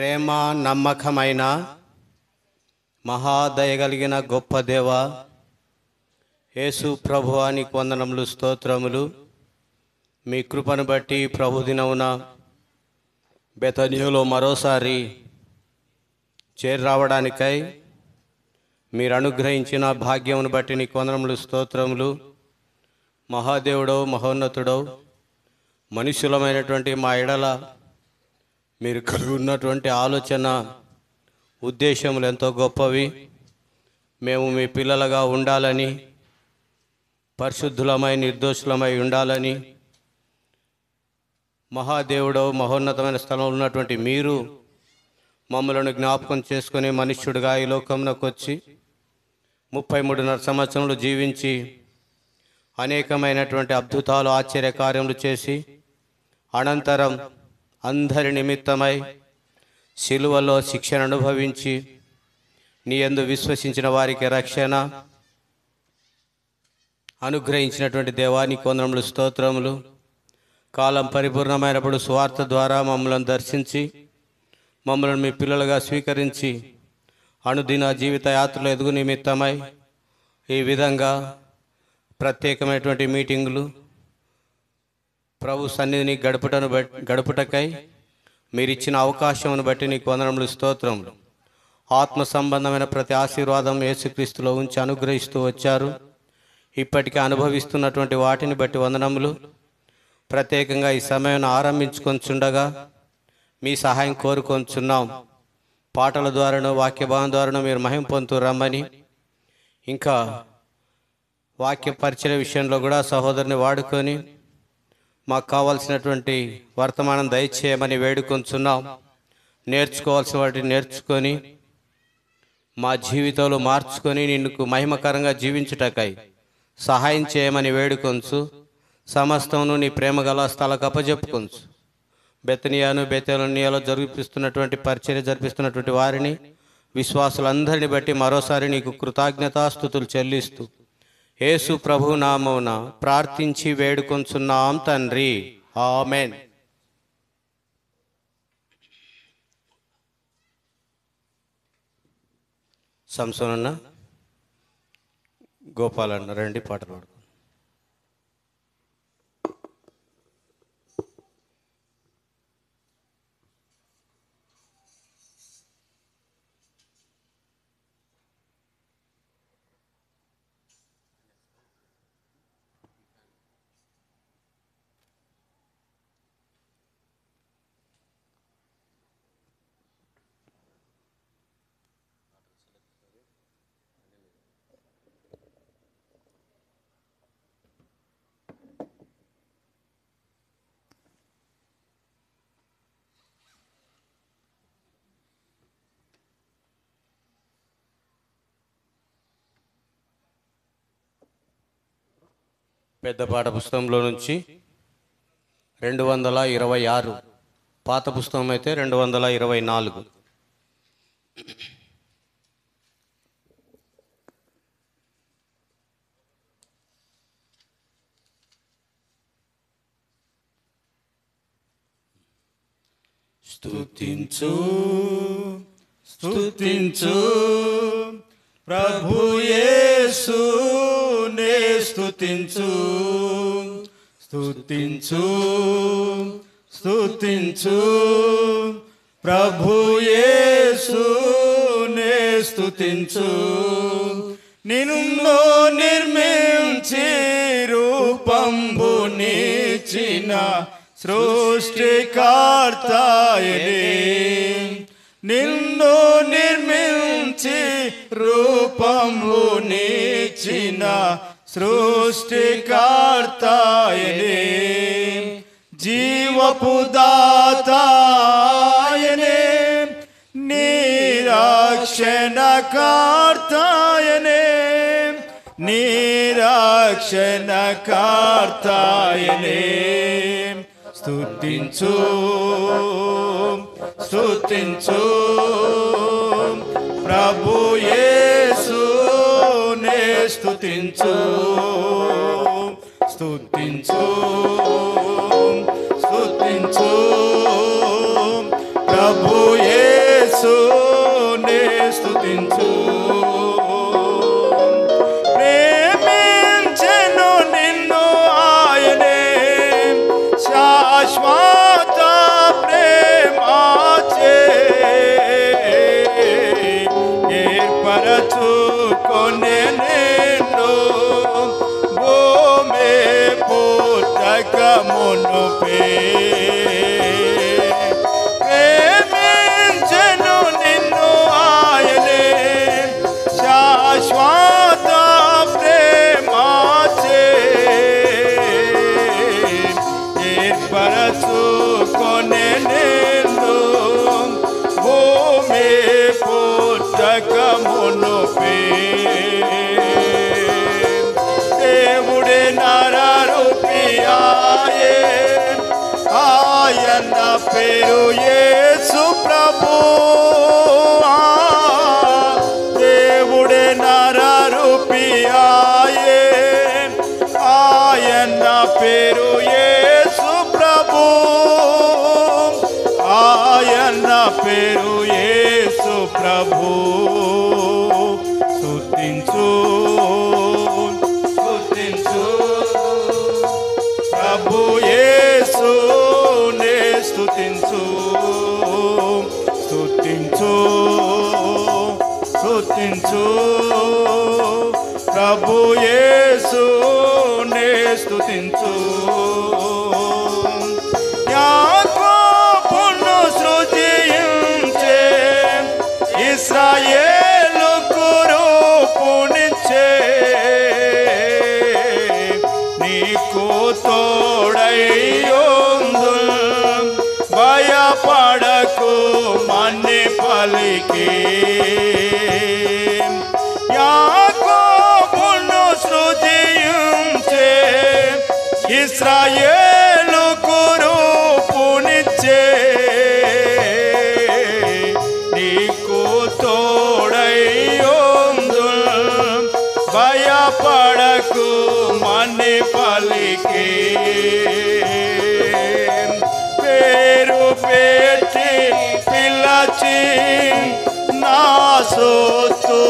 ప్రేమ నమ్మకమైన మహాదయగలిగిన గొప్ప దేవ యేసు ప్రభువా నీకు వందనములు స్తోత్రములు. మీ కృపను బట్టి ప్రభు దినమున బెతనియలో మరోసారి చేరి రావడానికై మీరు అనుగ్రహించిన భాగ్యమును బట్టి నీకు వందనములు స్తోత్రములు. మహాదేవుడో మహోన్నతుడో మనుషులమైనటువంటి మా ఎడల మీరు కలిగి ఉన్నటువంటి ఆలోచన ఉద్దేశములు ఎంతో గొప్పవి. మేము మీ పిల్లలుగా ఉండాలని, పరిశుద్ధులమై నిర్దోషులమై ఉండాలని, మహాదేవుడో మహోన్నతమైన స్థలంలో ఉన్నటువంటి మీరు మమ్మలను జ్ఞాపకం చేసుకొని మనుష్యుడిగా ఈ లోకంలోకి వచ్చి 33.5 సంవత్సరములు జీవించి అనేకమైనటువంటి అద్భుతాలు ఆశ్చర్యకార్యములు చేసి అనంతరం అందరి నిమిత్తమై శిలువలో శిక్షను అనుభవించి నీ యందు విశ్వసించిన వారికి రక్షణ అనుగ్రహించినటువంటి దేవానికి వందనములు స్తోత్రములు. కాలం పరిపూర్ణమైనప్పుడు సువార్త ద్వారా మమ్మల్ని దర్శించి మమ్మల్ని మీ పిల్లలుగా స్వీకరించి అనుదిన జీవిత యాత్రలో ఎదుగు నిమిత్తమై ఈ విధంగా ప్రత్యేకమైనటువంటి మీటింగులు ప్రభు సన్నిధిని గడుపుటకై మీరిచ్చిన అవకాశమును బట్టి నీకు వందనములు స్తోత్రములు. ఆత్మ సంబంధమైన ప్రతి ఆశీర్వాదం యేసుక్రీస్తులో ఉంచి అనుగ్రహిస్తూ వచ్చారు. ఇప్పటికీ అనుభవిస్తున్నటువంటి వాటిని బట్టి వందనములు. ప్రత్యేకంగా ఈ సమయం ఆరంభించుకొంచుండగా మీ సహాయం కోరుకొంచున్నాం. పాటల ద్వారాను వాక్యభావం ద్వారాను మీరు మహిమ పొందుతూ రమ్మని, ఇంకా వాక్య పరిచయ విషయంలో కూడా సహోదరుని వాడుకొని మాకు కావాల్సినటువంటి వర్తమానం దయచేయమని వేడుకొంచున్నాం. నేర్చుకోవాల్సిన వాటిని నేర్చుకొని మా జీవితంలో మార్చుకొని నిన్నుకు మహిమకరంగా జీవించుటకై సహాయం చేయమని వేడుకొంచు. సమస్తమును నీ ప్రేమ గల స్థలకు అప్పజెప్పుకొంచు. బెతనియాలో జరిపిస్తున్నటువంటి పరిచర్య జరిపిస్తున్నటువంటి వారిని విశ్వాసులందరిని బట్టి మరోసారి నీకు కృతజ్ఞతాస్తుతులు చెల్లిస్తూ యేసు ప్రభు నామమున ప్రార్థించి వేడుకొంచున్నాం తండ్రి, ఆమెన్. సంసోనన్న, గోపాలన్న రండి పాటలు పాడుకో. పెద్ద పాట పుస్తకంలో నుంచి 226, పాత పుస్తకం అయితే 224. స్తుతించు స్తుతించు ప్రభు యేసునే స్తుతించు, స్తుతించు స్తుతించు ప్రభు యేసునే స్తుతించు. నిన్ను నిర్మించి రూపంబునిచ్చిన సృష్టికర్తయే, నిన్ను నిర్మించి రూపమునిచ్చిన సృష్టికర్తయే, జీవపు దాతాయనే, నిరక్షణకర్తయనే, నిరక్షణకర్తయనే. స్తుతించు స్తుతించు ప్రభు యేసునే స్తుతించు, స్తుతించు స్తుతించు ప్రభు యేసు స్తుతించు ప్రేమించెను నిన్ను ఆయనే శాశ్వత ప్రేమాచే ఏర్పరచుకొనే నిన్ను భూమి పుట్టకమునుపే ప్రేమించెను నిన్ను ఆయనే శాశ్వత ప్రేమాచే ఏర్పరచుకొనే నిన్ను భూమి పుట్టకమునుపే దేవుడే నరరూపియాయే ఆయన పేరు యేసు ప్రభు దేవుడే నరరూపియాయే ఆయన పేరు యేసు ప్రభు ఆయన పేరు యేసు ప్రభు స్తుతించు స్తుతించు ప్రభు యేసునే స్తుతించు స్తుతించు స్తుతించు ప్రభు యేసునే స్తుతించు యాకోబును సృజించే ఇశ్రాయేలుకు రూపునిచ్చే నీకు తోడయ్యుందు భయపడకు మన్ని పలికి యాకోబును సృజించే ఇశ్రాయేలుకు రూపునిచ్చే నీకు తోడయ్యుందు భయపడకు మన్ని పలికి పేరు పెట్టి పిలచి నా సొత్తు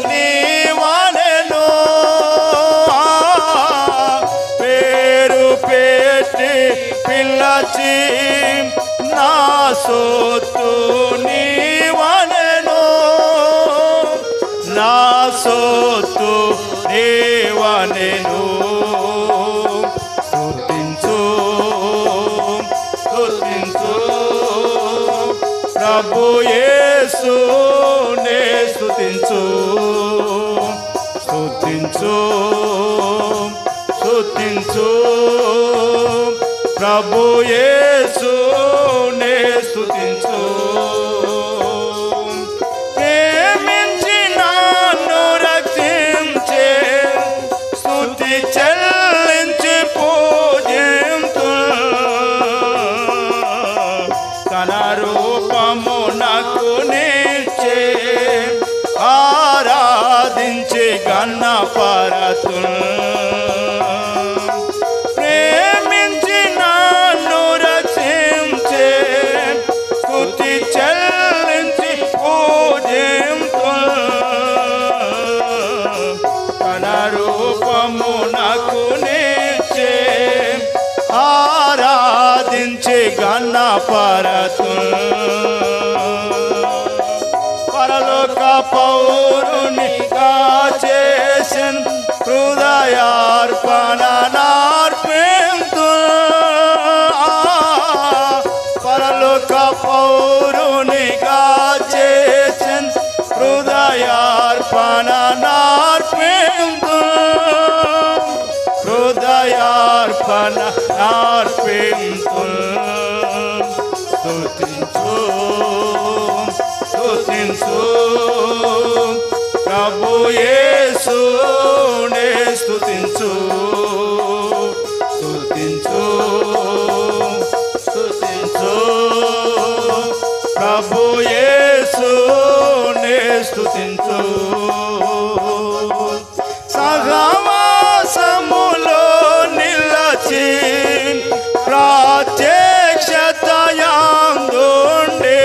నీవనెను పేరు పెట్టి పిలచి నా సొత్తు నీవనెను నా సొత్తు నీవనెను స్తుతించు స్తుతించు ప్రభు యేసునే స్తుతించు స్తుతించు స్తుతించు ప్రభు యేసునే స్తుతించు ప్రేమించి నన్ను రక్షించే స్తుతి చెల్లించి పూజింతు తన రూపమునకు నిచ్చే ఆరాధించి గణపరతు ప్రేమించి నన్ను రక్షించే స్తుతి చెల్లించి పూజింతు తన రూపమునకు నిచ్చే ఆరాధించి గణపరతు పరలోక పౌరునిగా చేసిన హృదయార్పణ నార్పింతు పరలోక పౌరునిగా చేసిన హృదయార్పణ నార్పింతు హృదయార్పణ నార్పింతు స్తుతించు స్తుతించు ప్రభు యేసునే స్తుతించు స్తుతించు స్తుతించు ప్రభు యేసునే స్తుతించు సహవాసములో నిలచి ప్రత్యక్షతయందుండే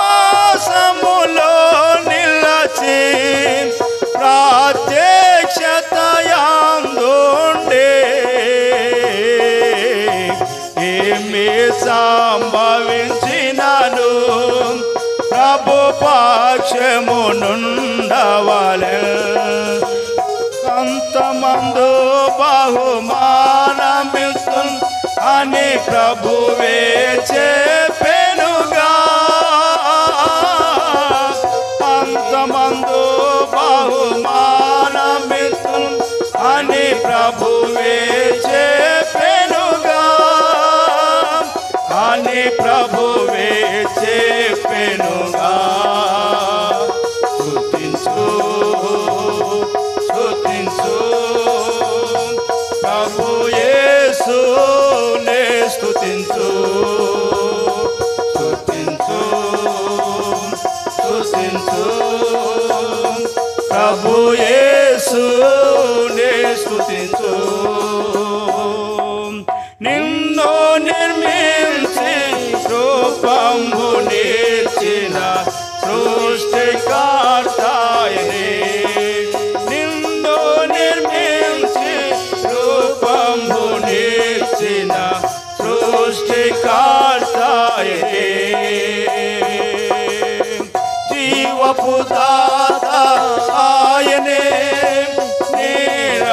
సహవాసములో నిలచి ప్రత్యక్షతయందుండే ఏమి సంభవించినను ప్రభు పక్షమునుండవలె అంతమందు బహుమానమిస్తు అని ప్రభువే చెప్పెనుగా అంతమందు బహుమానమిస్తు అని ప్రభువే చెప్పెనుగా అని ప్రభువే చెప్పెనుగా స్తుతించు స్తుతించు ప్రభు యేసునే స్తుతించు స్తుతించు స్తుతించు ప్రభు యేసునే స్తుతించు నిన్ను నిర్మించి రూపంబు నేర్చిన సృష్టికర్తయనే నిన్ను నిర్మించి రూపంబు నేర్చిన సృష్టికర్తయనే జీవపు దాత ఆయనే నిరక్షణకర్తయనే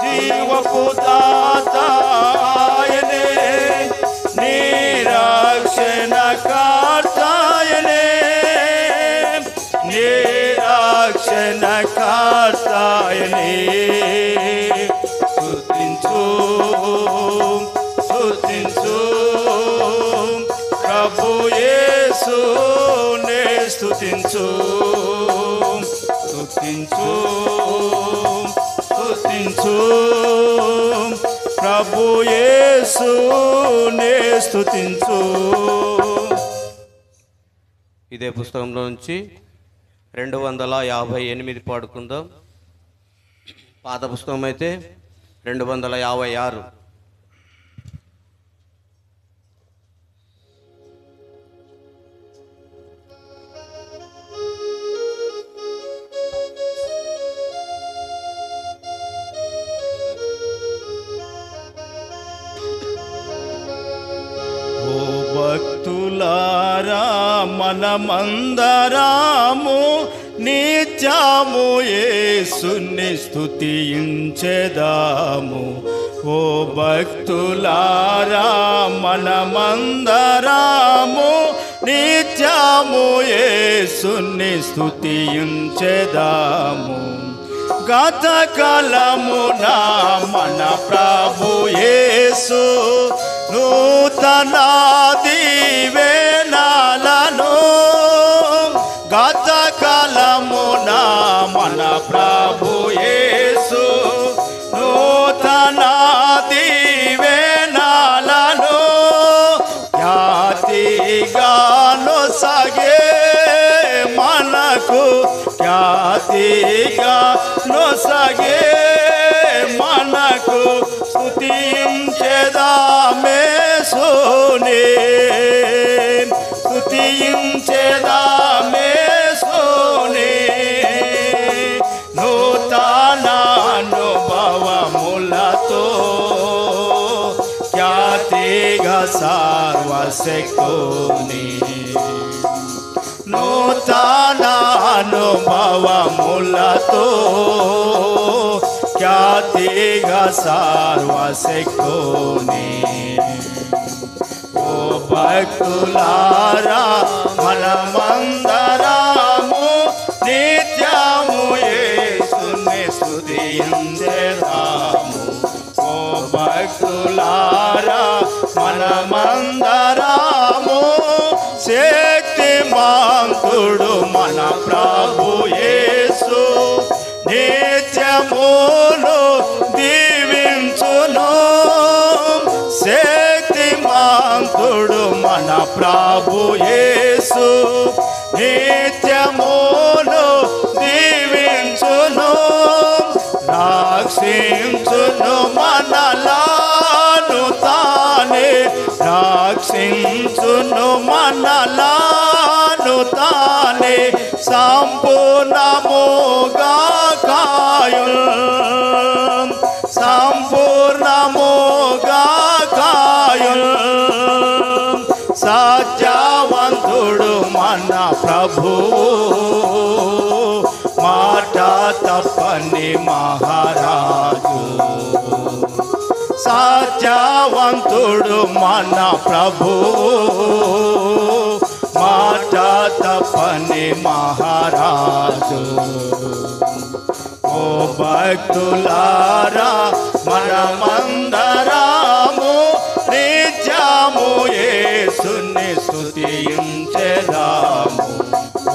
జీవపు దాత ఆయనే నిరక్షణకర్తయనే నిరక్షణకర్తయనే స్తుతించు స్తుతించు ప్రభు యేసునే స్తుతించు స్తుతించు స్తుతించు ప్రభు యేసునే స్తుతించు. ఇదే పుస్తకంలో నుంచి 258 పాడుకుందాం. పాత పుస్తకం అయితే 256. భక్తులారా మనమందరాము నిత్యము యేసుని స్తుతించెదాము. ఓ భక్తులారా మనమందరాము నిత్యము యేసుని స్తుతించెదాము. గతకాలమున మన ప్రభు యేసు నూతన దీవెనలను గతకాలమున మన ప్రభు యేసు నూతన దీవెనలను ఖ్యాతిగాను సగే మనకు ఖ్యాతిగాను సగే మనకు స్తుతించెదామే సోనే స్తుతించెదామే సోనే నూతన అనుభవములతో ఖ్యాతిగా సర్వశక్తుని నూతన అనుభవములతో ఖ్యాతిగా సర్వశక్తుని. ఓ భక్తులారా మనమందరము నిత్యము యేసుని స్తుతించెదాము. ఓ భక్తులారా మనమందరము శక్తిమంతుడు మన ప్రభు యేసు నిత్యమును దీవించును. శక్తిమంతుడు మన ప్రభు యేసు నిత్యమును దీవించును. రక్షించును సంపూర్ణముగా కాయుల్ సత్యవంతుడు మన ప్రభువు మాట తప్పని మహారాజు సత్యవంతుడు మన ప్రభువు మాట తప్పని మహారాజు ఓ భక్తులారా మనమందరము నిత్యము యేసుని స్తుతించెదాము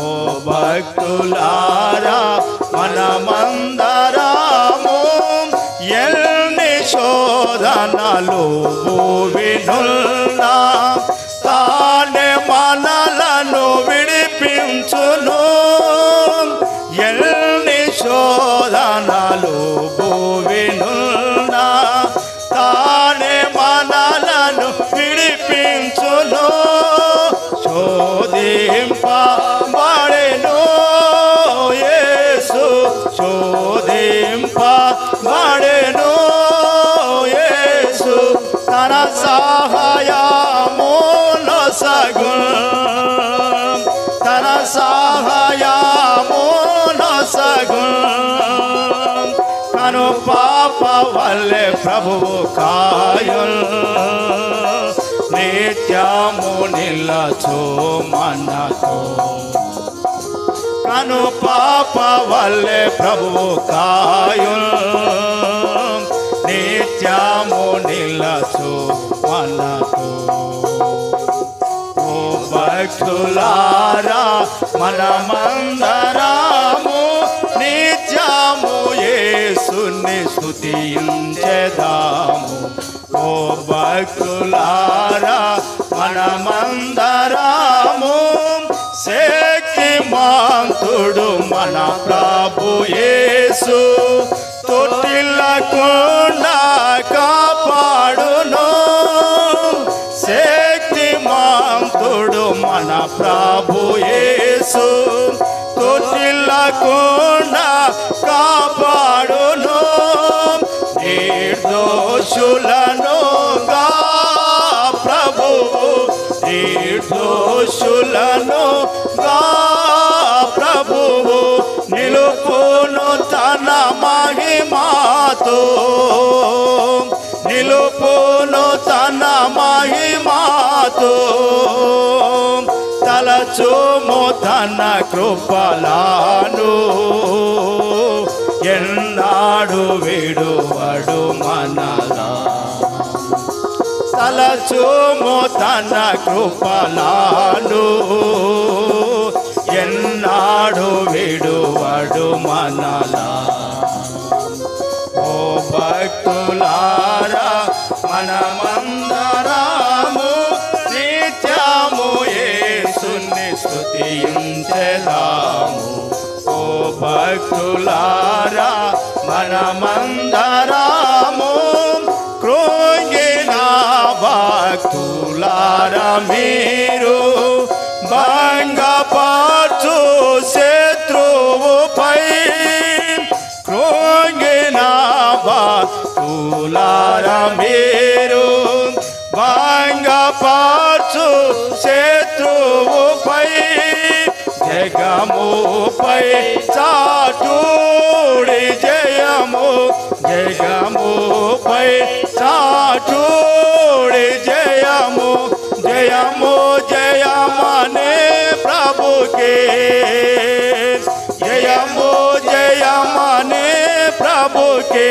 ఓ భక్తులారా మనమందరము ఎన్ని శోధనలు భూవినున్నా తానే మనలను విడిపించును ఎన్ని శోధనలు భూవినున్నా తానే మనలను విడిపించును శోధింపబడెను యేసు శోధింపబడెను యేసు తన సహాయమునొసగును తన సహాయమునొసగును కను పాప వల్లే ప్రభువు కాయుల్ నిత్యము నిలచు మనతో కను పాప వల్లే ప్రభువు కాయుల్ నిత్యము నిలచు మనతో ఓ భక్తులారా మనమందరము నిత్యము యేసుని స్తుతించెదాము ఓ భక్తులారా మనమందరము శక్తిమంతుడు మన ప్రభు యేసు తొట్టిల్లకుండా కాపాడును శక్తిమంతుడు మన ప్రభు యేసు తొట్టిల్లకుండా కాపాడును నిర్దోషులనుగా ప్రభువు నిర్దోషులనుగా ప్రభువు నిలుపును తన మహిమాతో నిలుపును తన మహిమాతో తలచుము తన కృపలాను ఎన్నాడు విడువడు మనలా తలచుము తన కృపలాను ఎన్నాడు విడువడు మనలా ఓ భక్తులారా మనమందరము నిత్యము యేసుని స్తుతించెదాము ఓ భక్తులారా మనమందరము కృంగిన భక్తులారా మీరు భంగపరచు శత్రువుపై కృంగిన భక్తులారా మీరు భంగపరచు శత్రువుపై జగముపై చాటుడి జయము జగముపై చాటుడి జయము జయము జయమనే ప్రభుకే జయము జయమనే ప్రభుకే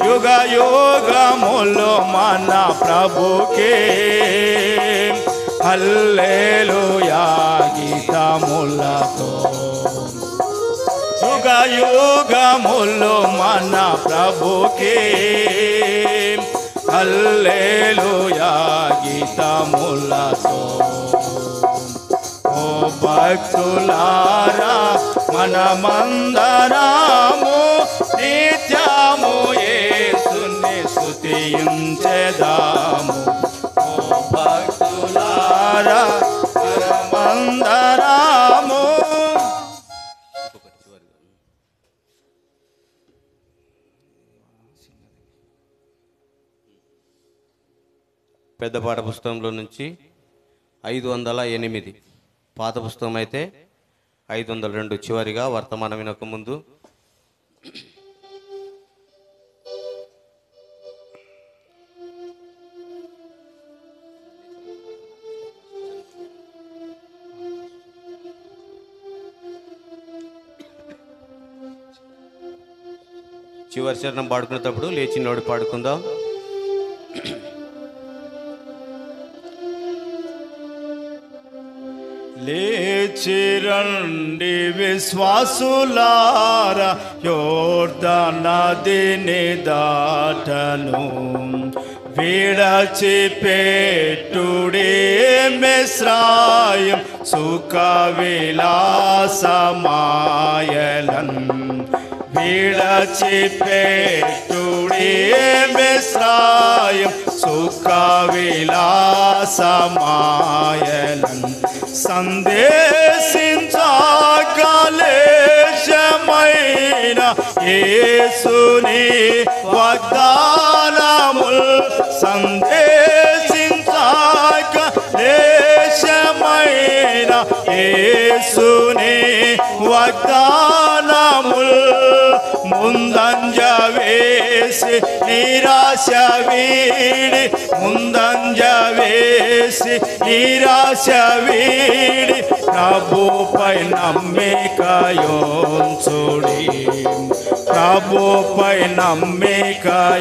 యుగ యుగములు మన ప్రభుకే హల్లెలూయా గీతములతో యుగ యుగములు మన ప్రభుకే హల్లెలూయా గీతములతో ఓ భక్తులారా మనమందరము నిత్యము యేసుని స్తుతించెదాము ఓ భక్తులారా మనమందరము పెద్ద పాట పుస్తకంలో నుంచి 508, పాత పుస్తకం అయితే 502. చివరిగా వర్తమానం వినక ముందు చివరి చరణం పాడుకునేటప్పుడు లేచి నోడి పాడుకుందాం. లేచి రండి విశ్వాసులారా, యోర్దాను నదిని దాటను, విడచిపెట్టుడి మిస్రాయిం సుఖ విలాసమాయలన్, విడచిపెట్టుడి మిస్రాయిం సుఖ విలాసమాయలన్, సందేశించగలేశమైన యేసుని వాగ్దానముల్, సందేశించగలేశమైన యేసుని వాగ్దానముల్, ముందంజ వేసి నిరాశ వీడి, ముందంజ వేసి నిరాశ వీడి, ప్రభుపై నమ్మికయోంచుడి, ప్రభుపై నమ్మికయోంచుడి.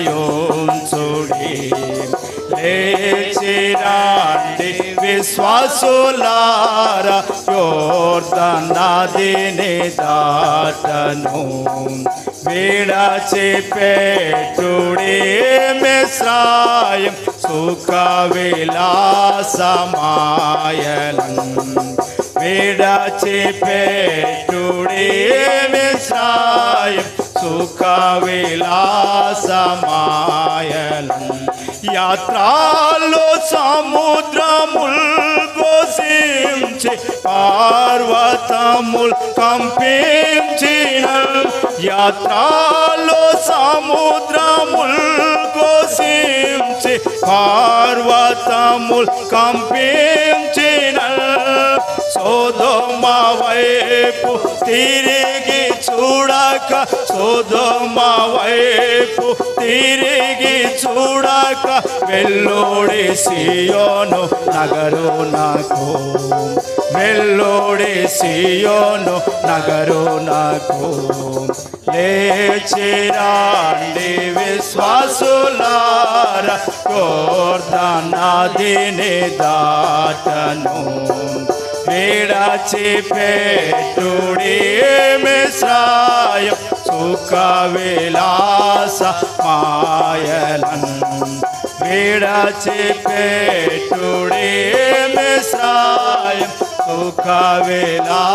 లేచి రండి విశ్వాసులారా, యోర్దాను నదిని దాటను, విడచిపెట్టుడి మిస్రాయిం సుఖ విలాసమాయలన్, విడచిపెట్టుడి మిస్రాయిం సుఖ విలాసమాయలన్. యాత్రలో సముద్రముల్ ఘోషించి, పర్వతముల్ కంపించిన, యాత్రలో సముద్రముల్ ఘోషించి, పర్వతముల్ కంపించిన, సొదొమ వైపు తిరిగి చూడక, సొదొమ వైపు తిరిగి చూడక, వెల్లోడి సియోను నగరునకు, వెల్లోడి సియోను నగరునకు. లేచి రండి విశ్వాసులారా, యోర్దాను నదిని దాటను, విడచిపెట్టుడి మిస్రాయిం సుఖ విలాసమాయలన్, విడచిపెట్టుడి మిస్రాయిం సుఖ విలాసమాయలన్.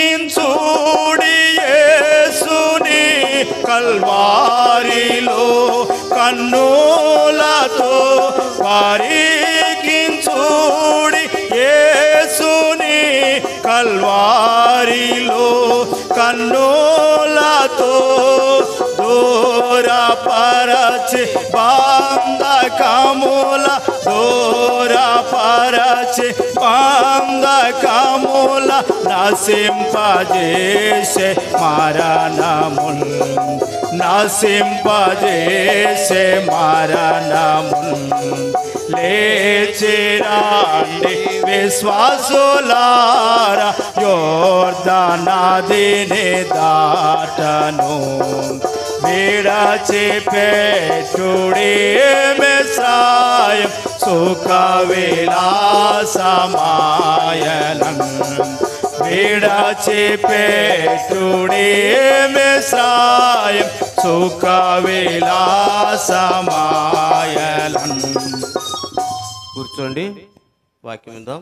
పరికించుడి యేసుని కల్వారిలో కన్నులతో, పరికించుడి యేసుని కల్వారిలో కన్నులతో, దూరపరచి బంధకముల, దూరపరచి బంధకముల, నశింపజేసే మరణముల్, నశింపజేసే మరణముల్. లేచి రండి విశ్వాసులారా, యోర్దాను నదిని దాటను, విడచిపెట్టుడి మిస్రాయిం సుఖ విలాసమాయలన్, విడచిపెట్టుడి మిస్రాయిం సుఖ విలాసమాయలన్. కూర్చోండి, వాక్యం విందాం.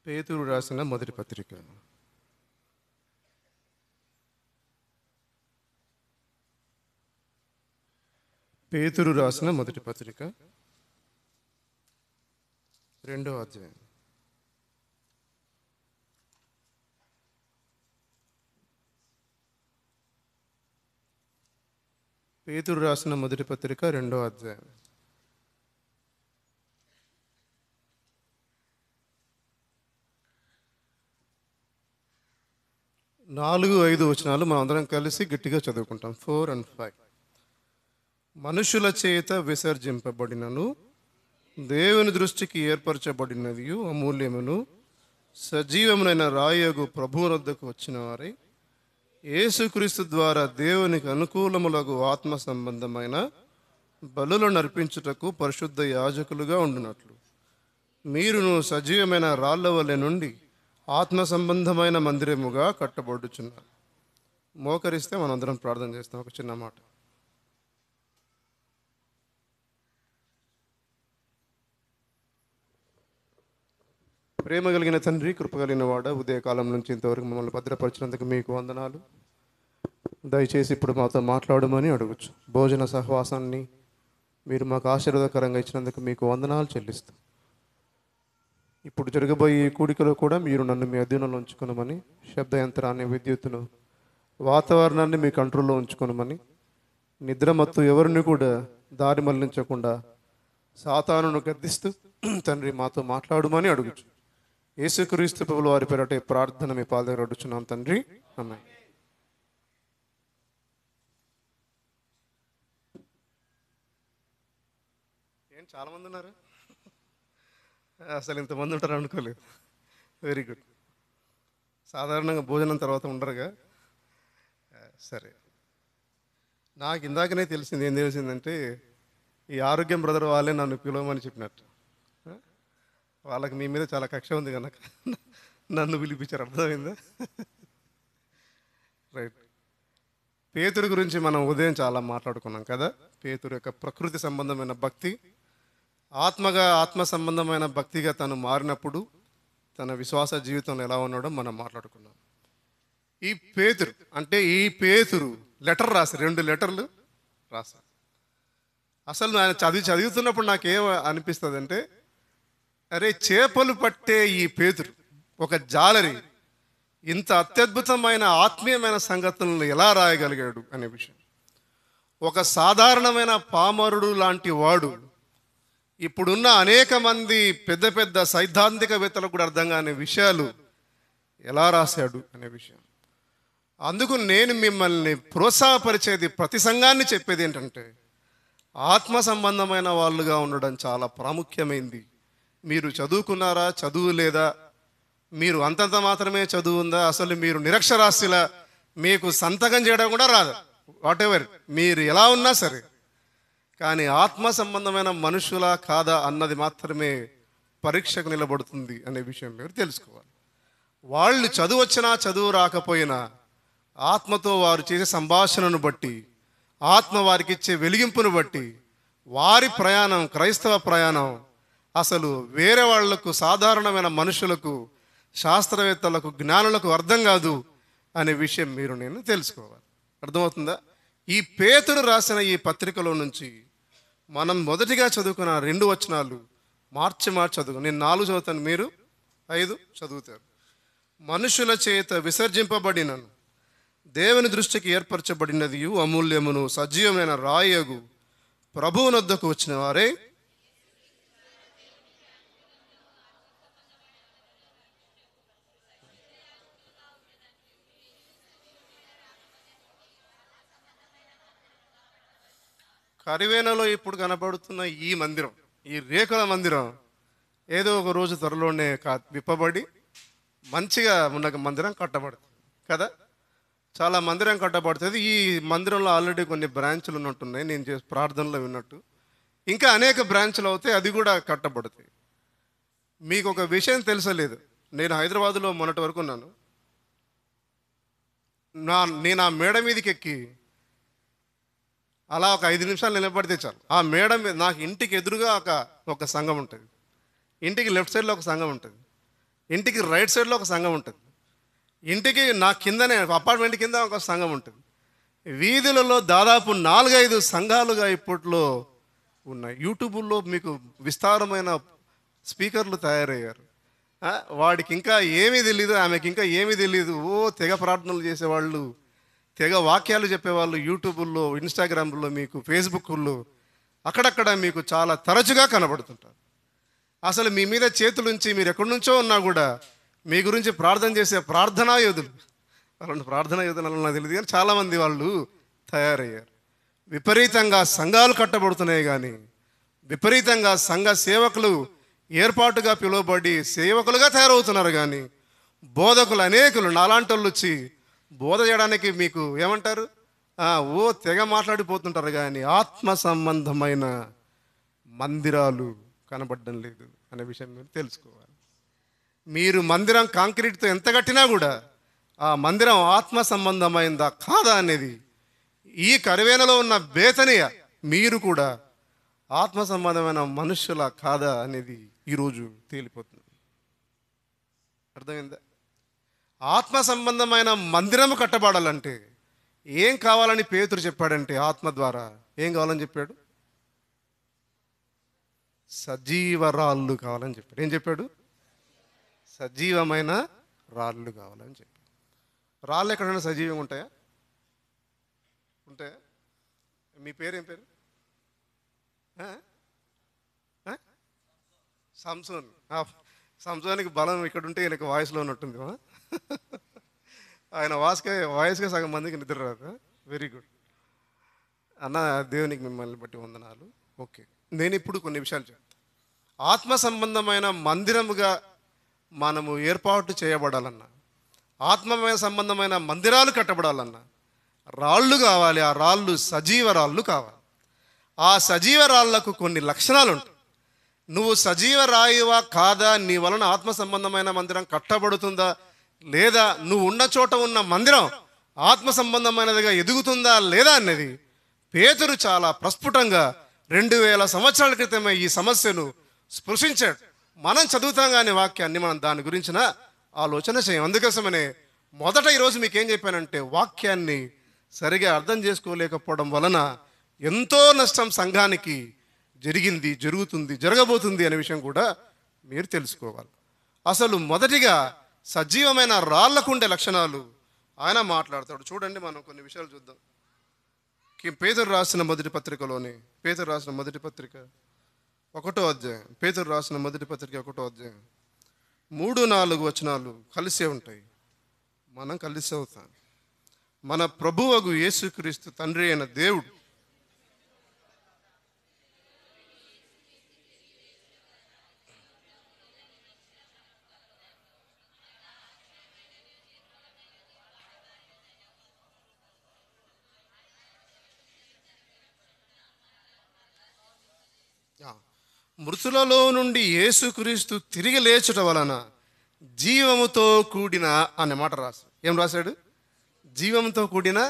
పేతురు రాసిన మొదటి పత్రిక. పేతురు రాసిన మొదటి పత్రిక 2వ అధ్యాయం. పేతురు రాసిన మొదటి పత్రిక 2వ అధ్యాయం. 4-5 వచనాలు మనం అందరం కలిసి గట్టిగా చదువుకుంటాం. 4 and 5. మనుషుల చేత విసర్జింపబడినను దేవుని దృష్టికి ఏర్పరచబడినది అమూల్యమును సజీవమునైన రాయగు ప్రభువునొద్దకు వచ్చిన వారై యేసుక్రీస్తు ద్వారా దేవునికి అనుకూలములకు ఆత్మ సంబంధమైన బలులను అర్పించుటకు పరిశుద్ధ యాజకులుగా ఉండునట్లు మీరును సజీవమైన రాళ్ల వలె నుండి ఆత్మ సంబంధమైన మందిరముగా కట్టబడుచున్నారు. మోకరిస్తే మనందరం ప్రార్థన చేస్తాం. ఒక చిన్న మాట. ప్రేమ కలిగిన తండ్రి, కృప కలిగిన వాడ, ఉదయకాలం నుంచి ఇంతవరకు మమ్మల్ని భద్రపరిచినందుకు మీకు వందనాలు. దయచేసి ఇప్పుడు మాతో మాట్లాడమని అడగచ్చు. భోజన సహవాసాన్ని మీరు మాకు ఆశీర్వాదకరంగా ఇచ్చినందుకు మీకు వందనాలు చెల్లిస్తాం. ఇప్పుడు జరగబోయే ఈ కూడికలో కూడా మీరు నన్ను మీ అధీనంలో ఉంచుకోనమని, శబ్ద యంత్రాన్ని, విద్యుత్తును, వాతావరణాన్ని మీ కంట్రోల్లో ఉంచుకోనమని, నిద్రమత్తు ఎవరిని కూడా దారి మళ్లించకుండా సాతానును గద్దిస్తూ తండ్రి మాతో మాట్లాడమని అడుగుచు. యేసుక్రీస్తు ప్రభువు వారి పేరటే ప్రార్థన మీ పాద దగ్గర అడుగుచున్నాం తండ్రి. ఆమేన్. ఏంటి చాలామంది ఉన్నారు? అసలు ఇంతమంది ఉంటారు అనుకోలేదు. Very good. సాధారణంగా భోజనం తర్వాత ఉండరుగా. సరే, నాకు ఇందాకనే తెలిసింది. ఏం తెలిసిందంటే ఈ ఆరోగ్యం బ్రదర్ వాళ్ళే నన్ను పిలవమని చెప్పినట్టు. వాళ్ళకి మీ మీద చాలా కక్ష ఉంది కనుక నన్ను పిలిపించారు. అర్థమైందా? రైట్. పేతురు గురించి మనం ఉదయం చాలా మాట్లాడుకున్నాం కదా. పేతురు యొక్క ప్రకృతి సంబంధమైన భక్తి, ఆత్మ సంబంధమైన భక్తిగా తను మారినప్పుడు తన విశ్వాస జీవితంలో ఎలా ఉన్నాడో మనం మాట్లాడుకున్నాం. ఈ పేతురు లెటర్ రాసి 2 లెటర్లు రాశారు. అసలు ఆయన చదువుతున్నప్పుడు నాకేం అనిపిస్తుంది అంటే, అరే చేపలు పట్టే ఈ పేతురు ఒక జాలరి ఇంత అత్యద్భుతమైన ఆత్మీయమైన సంగతులను ఎలా రాయగలిగాడు అనే విషయం. ఒక సాధారణమైన పామరుడు లాంటి వాడు ఇప్పుడున్న అనేక మంది పెద్ద పెద్ద సైద్ధాంతికవేత్తలకు కూడా అర్థం కాని విషయాలు ఎలా రాశాడు అనే విషయం. అందుకు నేను మిమ్మల్ని ప్రోత్సాహపరిచేది, ప్రతి సంఘాన్ని చెప్పేది ఏంటంటే, ఆత్మ సంబంధమైన వాళ్ళుగా ఉండడం చాలా ప్రాముఖ్యమైంది. మీరు చదువుకున్నారా, చదువు లేదా, మీరు అంతంత మాత్రమే చదువు ఉందా, అసలు మీరు నిరక్షరాస్యులా, మీకు సంతకం చేయడం కూడా రాదు, వాట్ ఎవర్ మీరు ఎలా ఉన్నా సరే, కానీ ఆత్మ సంబంధమైన మనుషులా కాదా అన్నది మాత్రమే పరీక్షకు నిలబడుతుంది అనే విషయం మీరు తెలుసుకోవాలి. వాళ్ళు చదువు వచ్చినా చదువు రాకపోయినా ఆత్మతో వారు చేసే సంభాషణను బట్టి, ఆత్మ వారికి ఇచ్చే వెలిగింపును బట్టి వారి ప్రయాణం, క్రైస్తవ ప్రయాణం అసలు వేరే వాళ్లకు, సాధారణమైన మనుషులకు, శాస్త్రవేత్తలకు, జ్ఞానులకు అర్థం కాదు అనే విషయం మీరు నేను తెలుసుకోవాలి. అర్థమవుతుందా? ఈ పేతురు రాసిన ఈ పత్రికలో నుంచి మనం మొదటిగా చదువుకున్న 2 వచనాలు మార్చి చదువు. నేను 4 చదువుతాను, మీరు 5 చదువుతారు. మనుషుల చేత విసర్జింపబడినను దేవుని దృష్టికి ఏర్పరచబడినది అమూల్యమును సజీవమైన రాయగు ప్రభువునొద్దకు వచ్చిన వారే కరివేనలో ఇప్పుడు కనబడుతున్న ఈ మందిరం, ఈ రేకుల మందిరం ఏదో ఒక రోజు త్వరలోనే విప్పబడి మంచిగా ఉన్న మందిరం కట్టబడుతుంది కదా. చాలా మందిరం కట్టబడుతుంది. ఈ మందిరంలో ఆల్రెడీ కొన్ని బ్రాంచులు ఉన్నట్టున్నాయి, నేను చేసి ప్రార్థనలో విన్నట్టు. ఇంకా అనేక బ్రాంచులు అవుతాయి, అది కూడా కట్టబడుతాయి. మీకు ఒక విషయం తెలుసలేదు, నేను హైదరాబాదులో మొన్నటి వరకు ఉన్నాను. నేను ఆ మేడ మీదకి ఎక్కి అలా ఒక 5 నిమిషాలు నిలబడితే చాలు, ఆ మేడ మీద నాకు ఇంటికి ఎదురుగా ఒక సంఘం ఉంటుంది, ఇంటికి లెఫ్ట్ సైడ్లో ఒక సంఘం ఉంటుంది. ఇంటికి రైట్ సైడ్లో ఒక సంఘం ఉంటుంది, ఇంటికి నా కిందనే అపార్ట్మెంట్ కింద ఒక సంఘం ఉంటుంది. వీధులలో దాదాపు 4-5 సంఘాలుగా ఇప్పట్లో ఉన్నాయి. యూట్యూబ్లో మీకు విస్తారమైన స్పీకర్లు తయారయ్యారు. వాడికి ఇంకా ఏమీ తెలీదు, ఆమెకి ఇంకా ఏమీ తెలీదు. తెగ ప్రార్థనలు చేసేవాళ్ళు, తెగ వాక్యాలు చెప్పేవాళ్ళు యూట్యూబ్లో, ఇన్స్టాగ్రామ్లో, మీకు ఫేస్బుక్లో అక్కడక్కడ మీకు చాలా తరచుగా కనబడుతుంటారు. అసలు మీ మీద చేతులుంచి మీరు ఎక్కడి నుంచో ఉన్నా కూడా మీ గురించి ప్రార్థన చేసే ప్రార్థనా యోధులు, వాళ్ళని ప్రార్థనా యోధులు నాకు తెలియదు కానీ చాలామంది వాళ్ళు తయారయ్యారు. విపరీతంగా సంఘాలు కట్టబడుతున్నాయి, కానీ విపరీతంగా సంఘ సేవకులు ఏర్పాటుగా పిలువబడి సేవకులుగా తయారవుతున్నారు. కానీ బోధకులు అనేకులు నాలాంటి వాళ్ళు వచ్చి బోధ చేయడానికి మీకు ఏమంటారు, తెగ మాట్లాడిపోతుంటారు. కానీ ఆత్మ సంబంధమైన మందిరాలు కనబడడం లేదు అనే విషయం మీరు తెలుసుకోవాలి. మీరు మందిరం కాంక్రీట్తో ఎంత కట్టినా కూడా ఆ మందిరం ఆత్మ సంబంధమైందా కాదా అనేది, ఈ కరివేనలో ఉన్న బేతనియ మీరు కూడా ఆత్మ సంబంధమైన మనుషుల కాదా అనేది ఈరోజు తేలిపోతుంది. అర్థమైందా? ఆత్మ సంబంధమైన మందిరము కట్టబడాలంటే ఏం కావాలని పేతురు చెప్పాడంటే, ఆత్మ ద్వారా ఏం కావాలని చెప్పాడు? సజీవ రాళ్ళు కావాలని చెప్పాడు. ఏం చెప్పాడు? సజీవమైన రాళ్ళు కావాలని చెప్పాడు. రాళ్ళు ఎక్కడైనా సజీవంగా ఉంటాయా? ఉంటాయా? మీ పేరేం పేరు? సంసోన్. సంసోనికి బలం ఇక్కడ ఉంటే ఈయనకు వాయిస్లో ఉన్నట్టుంది. ఆయన వాయిస్గా సగం మందికి నిద్ర రాదు. వెరీ గుడ్ అన్న, దేవునికి మిమ్మల్ని బట్టి వందనాలు. ఓకే, నేను ఇప్పుడు కొన్ని విషయాలు చెప్తాను. ఆత్మ సంబంధమైన మందిరముగా మనము ఏర్పాటు చేయబడాలన్నా, ఆత్మమైన సంబంధమైన మందిరాలు కట్టబడాలన్నా రాళ్ళు కావాలి. ఆ రాళ్ళు సజీవ రాళ్ళు కావాలి. ఆ సజీవ రాళ్లకు కొన్ని లక్షణాలు ఉంటాయి. నువ్వు సజీవ రాయివా కాదా, నీ వలన ఆత్మ సంబంధమైన మందిరం కట్టబడుతుందా లేదా, నువ్వు ఉన్న చోట ఉన్న మందిరం ఆత్మ సంబంధమైనదిగా ఎదుగుతుందా లేదా అన్నది పేతురు చాలా ప్రస్ఫుటంగా 2000 సంవత్సరాల క్రితమే ఈ సమస్యను స్పృశించాడు. మనం చదువుతాం కానీ వాక్యాన్ని మనం దాని గురించిన ఆలోచన చేయం. అందుకోసమనే మొదట ఈరోజు మీకు ఏం చెప్పానంటే, వాక్యాన్ని సరిగా అర్థం చేసుకోలేకపోవడం వలన ఎంతో నష్టం సంఘానికి జరిగింది, జరుగుతుంది, జరగబోతుంది అనే విషయం కూడా మీరు తెలుసుకోవాలి. అసలు మొదటిగా సజీవమైన రాళ్లకు ఉండే లక్షణాలు ఆయన మాట్లాడతాడు. చూడండి, మనం కొన్ని విషయాలు చూద్దాం. పేతురు రాసిన మొదటి పత్రికలోని, పేతురు రాసిన మొదటి పత్రిక 1వ అధ్యాయం, పేతురు రాసిన మొదటి పత్రిక 1వ అధ్యాయం 3-4 వచనాలు కలిసే ఉంటాయి. మనం కలిసి అవుతాం. మన ప్రభువగు యేసుక్రీస్తు తండ్రి అయిన దేవుడు మృతులలో నుండి యేసుక్రీస్తు తిరిగి లేచుట వలన జీవముతో కూడిన అనే మాట రాశాడు. ఏం రాశాడు? జీవంతో కూడిన.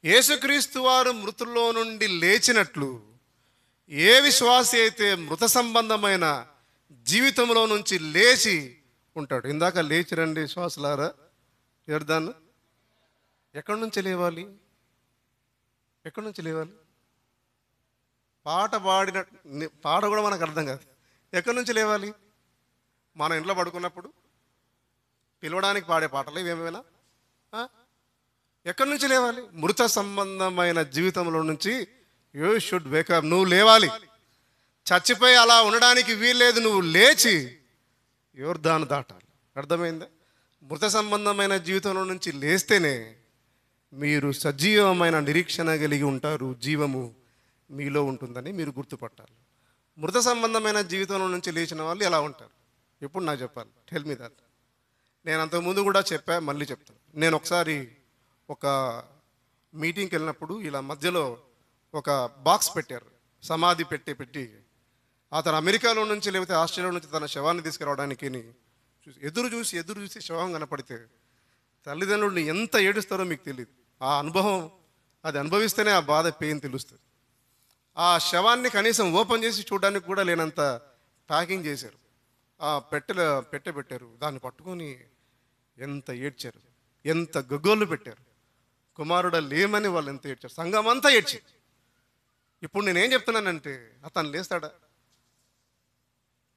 యేసుక్రీస్తు వారు మృతుల్లో నుండి లేచినట్లు ఏ విశ్వాసి అయితే మృత సంబంధమైన జీవితంలో నుంచి లేచి ఉంటాడు. ఇందాక లేచి రండి శ్వాసలారా ఎర్దాను. ఎక్కడి నుంచి లేవాలి? ఎక్కడి నుంచి లేవాలి? పాట పాడిన పాట కూడా మనకు అర్థం కాదు. ఎక్కడి నుంచి లేవాలి? మన ఇంట్లో పడుకున్నప్పుడు పిలవడానికి పాడే పాటలు ఇవేమైనా ఎక్కడి నుంచి లేవాలి? మృత సంబంధమైన జీవితంలో నుంచి యూ షుడ్ వేకప్. నువ్వు లేవాలి. చచ్చిపోయి అలా ఉండడానికి వీల్లేదు. నువ్వు లేచి యోర్దాను దాటాలి. అర్థమైందా? మృత సంబంధమైన జీవితంలో నుంచి లేస్తేనే మీరు సజీవమైన నిరీక్షణ కలిగి ఉంటారు. జీవము మీలో ఉంటుందని మీరు గుర్తుపట్టాలి. మృత సంబంధమైన జీవితంలో నుంచి లేచిన వాళ్ళు ఎలా ఉంటారు? ఇప్పుడు నాకు చెప్పాలి. Tell me that. నేను అంతకుముందు కూడా చెప్పా, మళ్ళీ చెప్తాను. నేను ఒకసారి ఒక మీటింగ్కి వెళ్ళినప్పుడు ఇలా మధ్యలో ఒక బాక్స్ పెట్టారు, సమాధి పెట్టి అతను అమెరికాలో నుంచి లేకపోతే ఆస్ట్రేలియా నుంచి తన శవాన్ని తీసుకురావడానికి ఎదురు చూసి శవం కనపడితే తల్లిదండ్రులు ఎంత ఏడుస్తారో మీకు తెలియదు. ఆ అనుభవం అది అనుభవిస్తేనే ఆ బాధ పెయిన్ తెలుస్తుంది. ఆ శవాన్ని కనీసం ఓపెన్ చేసి చూడడానికి కూడా లేనంత ప్యాకింగ్ చేశారు. ఆ పెట్టె పెట్టారు. దాన్ని పట్టుకొని ఎంత ఏడ్చారు, ఎంత గగ్గోళ్ళు పెట్టారు. కుమారుడా లేమని వాళ్ళు ఎంత ఏడ్చారు, సంఘం అంతా ఏడ్చి. ఇప్పుడు నేనేం చెప్తున్నానంటే, అతను లేస్తాడా?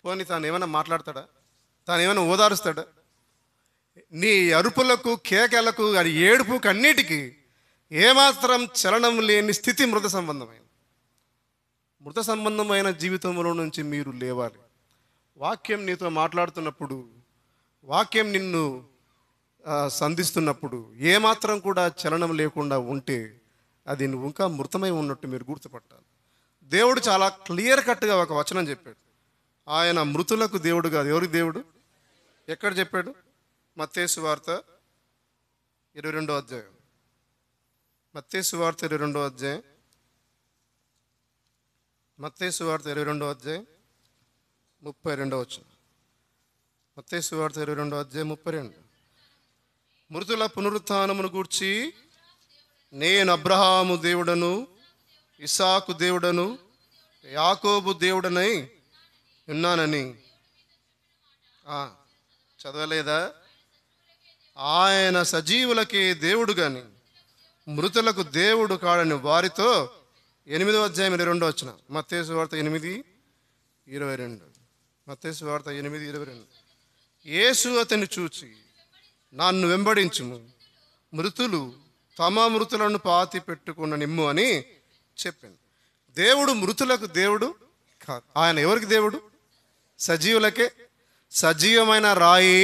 పోనీ తాను ఏమైనా మాట్లాడతాడా? తాను ఏమైనా ఓదారుస్తాడా? నీ అరుపులకు, కేకలకు, అది ఏడుపుకు అన్నిటికీ ఏమాత్రం చలనం లేని స్థితి మృత సంబంధమైన జీవితంలో నుంచి మీరు లేవాలి. వాక్యం నీతో మాట్లాడుతున్నప్పుడు, వాక్యం నిన్ను సంధిస్తున్నప్పుడు ఏమాత్రం కూడా చలనం లేకుండా ఉంటే అది నువ్వు ఇంకా మృతమై ఉన్నట్టు మీరు గుర్తుపట్టాలి. దేవుడు చాలా క్లియర్ కట్గా ఒక వచనం చెప్పాడు. ఆయన మృతులకు దేవుడు కాదు. ఎవరికి దేవుడు? ఎక్కడ చెప్పాడు? మత్తయి సువార్త 22వ అధ్యాయం. మత్తయి సువార్త 22వ అధ్యాయం. మత్తయి సువార్త 22వ అధ్యాయం 32వ వచనం. మత్తయి సువార్త 22వ అధ్యాయం 32. మృతుల పునరుత్థానమును గూర్చి నేను అబ్రహాము దేవుడను, ఇస్సాకు దేవుడను, యాకోబు దేవుడనై ఉన్నానని చదవలేదా? ఆయన సజీవులకే దేవుడు గాని మృతులకు దేవుడు కాడని వారితో 8వ అధ్యాయం 22వ వచనం. మత్తయి సువార్త 8:22. మత్తయి సువార్త 8:22. యేసు అతన్ని చూచి నన్ను వెంబడించుము, మృతులు తమ మృతులను పాతి పెట్టుకున్న నిమ్ము అని చెప్పాను. దేవుడు మృతులకు దేవుడు కాదు. ఆయన ఎవరికి దేవుడు? సజీవులకే. సజీవమైన రాయి,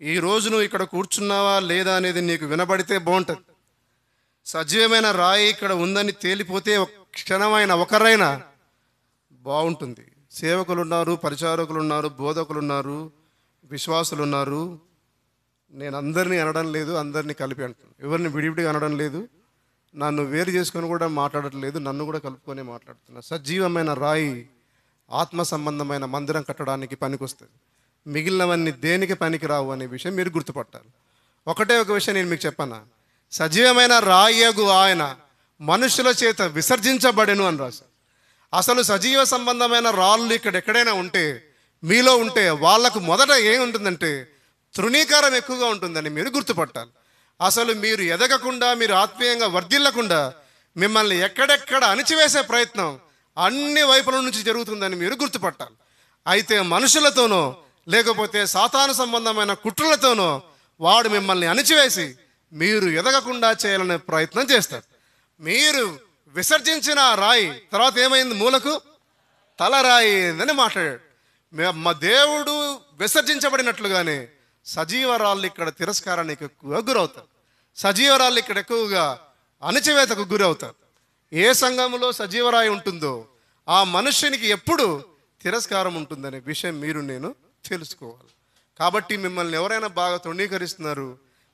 ఈరోజు నువ్వు ఇక్కడ కూర్చున్నావా లేదా అనేది నీకు వినబడితే బాగుంటుంది. సజీవమైన రాయి ఇక్కడ ఉందని తేలిపోతే క్షణమైన ఒకరైనా బాగుంటుంది. సేవకులు ఉన్నారు, పరిచారకులు ఉన్నారు, బోధకులు ఉన్నారు, విశ్వాసులు ఉన్నారు. నేను అందరినీ అనడం లేదు, అందరినీ కలిపి అంటున్నాను. ఎవరిని విడివిడిగా అనడం లేదు, నన్ను వేరు చేసుకొని కూడా మాట్లాడటం లేదు, నన్ను కూడా కలుపుకొని మాట్లాడుతున్నా. సజీవమైన రాయి ఆత్మ సంబంధమైన మందిరం కట్టడానికి పనికొస్తుంది. మిగిలినవన్నీ దేనికి పనికిరావు అనే విషయం మీరు గుర్తుపట్టాలి. ఒకటే ఒక విషయం నేను మీకు చెప్పాను. సజీవమైన రాయగు ఆయన మనుషుల చేత విసర్జించబడెను అని రాశారు. అసలు సజీవ సంబంధమైన రాళ్ళు ఇక్కడ ఎక్కడైనా ఉంటే, మీలో ఉంటే, వాళ్లకు మొదట ఏముంటుందంటే తృణీకారం ఎక్కువగా ఉంటుందని మీరు గుర్తుపట్టాలి. అసలు మీరు ఎదగకుండా, మీరు ఆత్మీయంగా వర్ధిల్లకుండా మిమ్మల్ని ఎక్కడెక్కడ అణిచివేసే ప్రయత్నం అన్ని వైపుల నుంచి జరుగుతుందని మీరు గుర్తుపట్టాలి. అయితే మనుషులతోనో లేకపోతే సాతాను సంబంధమైన కుట్రలతోనో వాడు మిమ్మల్ని అణిచివేసి మీరు ఎదగకుండా చేయాలనే ప్రయత్నం చేస్తారు. మీరు విసర్జించిన రాయి తర్వాత ఏమైంది? మూలకు తలరాయి అని మాట్లాడాడు. మా దేవుడు విసర్జించబడినట్లుగానే సజీవరాళ్ళు ఇక్కడ తిరస్కారానికి ఎక్కువగా గురవుతారు. సజీవరాళ్ళు ఇక్కడ ఎక్కువగా అణచివేతకు గురవుతారు. ఏ సంఘంలో సజీవరాయి ఉంటుందో ఆ మనుష్యునికి ఎప్పుడు తిరస్కారం ఉంటుందనే విషయం మీరు నేను తెలుసుకోవాలి. కాబట్టి మిమ్మల్ని ఎవరైనా బాగా తృణీకరిస్తున్నారు,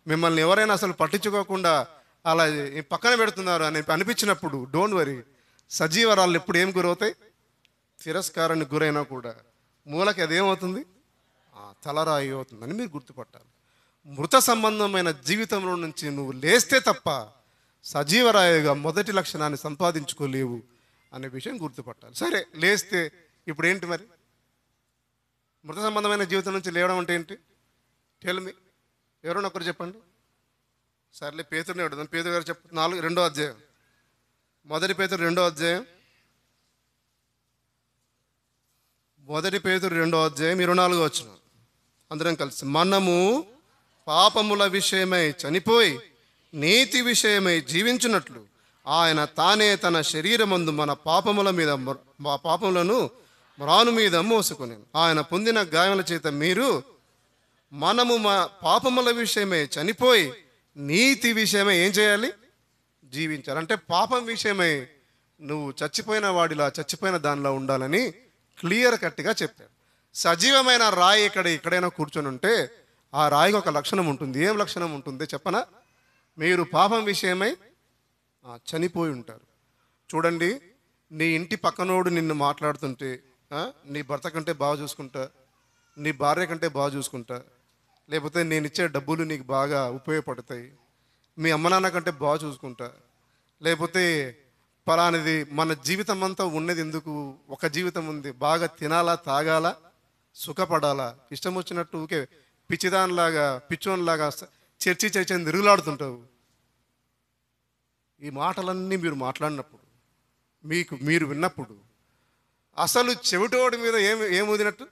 మిమ్మల్ని ఎవరైనా అసలు పట్టించుకోకుండా అలా పక్కన పెడుతున్నారు అని అనిపించినప్పుడు డోంట్ వరీ. సజీవరాళ్ళు ఎప్పుడు ఏం గురవుతాయి? తిరస్కారానికి గురైనా కూడా మూలకి అదేమవుతుంది? తలరాయి అవుతుందని మీరు గుర్తుపట్టాలి. మృత సంబంధమైన జీవితంలో నుంచి నువ్వు లేస్తే తప్ప సజీవరాయిగా మొదటి లక్షణాన్ని సంపాదించుకోలేవు అనే విషయం గుర్తుపట్టాలి. సరే, లేస్తే ఇప్పుడు ఏంటి మరి? మృత సంబంధమైన జీవితం నుంచి లేవడం అంటే ఏంటి? Tell me. ఎవరైనా ఒకరు చెప్పండి. సర్లే, పేతురుని అడుగుదాం. పేతురు గారు 2వ అధ్యాయం. మొదటి పేతురు 2వ అధ్యాయం. మొదటి పేతురు 2వ అధ్యాయం 24వ వచనం. అందరం కలిసి, మనము పాపముల విషయమై చనిపోయి నీతి విషయమై జీవించున్నట్లు ఆయన తానే తన శరీరమందు మన పాపములను మ్రాను మీద మోసుకొని ఆయన పొందిన గాయముల చేత మీరు మనము మా పాపముల విషయమై చనిపోయి నీతి విషయమై ఏం చేయాలి? జీవించాలి. అంటే పాపం విషయమై నువ్వు చచ్చిపోయిన వాడిలా, చచ్చిపోయిన దానిలా ఉండాలని క్లియర్ కట్గా చెప్పాడు. సజీవమైన రాయి ఎక్కడైనా కూర్చొని ఉంటే ఆ రాయికి ఒక లక్షణం ఉంటుంది. ఏం లక్షణం ఉంటుంది చెప్పనా? మీరు పాపం విషయమై చనిపోయి ఉంటారు. చూడండి, నీ ఇంటి పక్కనోడు నిన్ను మాట్లాడుతుంటే నీ భర్త కంటే బాగా చూసుకుంటా, నీ భార్య కంటే బాగా చూసుకుంటా, లేకపోతే నేను ఇచ్చే డబ్బులు నీకు బాగా ఉపయోగపడతాయి, మీ అమ్మ నాన్న కంటే బాగా చూసుకుంటా, లేకపోతే పలానిది మన జీవితం అంతా ఉన్నది ఎందుకు? ఒక జీవితం ఉంది, బాగా తినాలా, తాగాల, సుఖపడాలా, ఇష్టం వచ్చినట్టు ఊకే పిచ్చిదానిలాగా పిచ్చోన్లాగా చర్చి చర్చని తిరుగులాడుతుంటావు. ఈ మాటలన్నీ మీరు మాట్లాడినప్పుడు, మీరు విన్నప్పుడు అసలు చెవిటోడి మీద ఏం ఊదినట్టు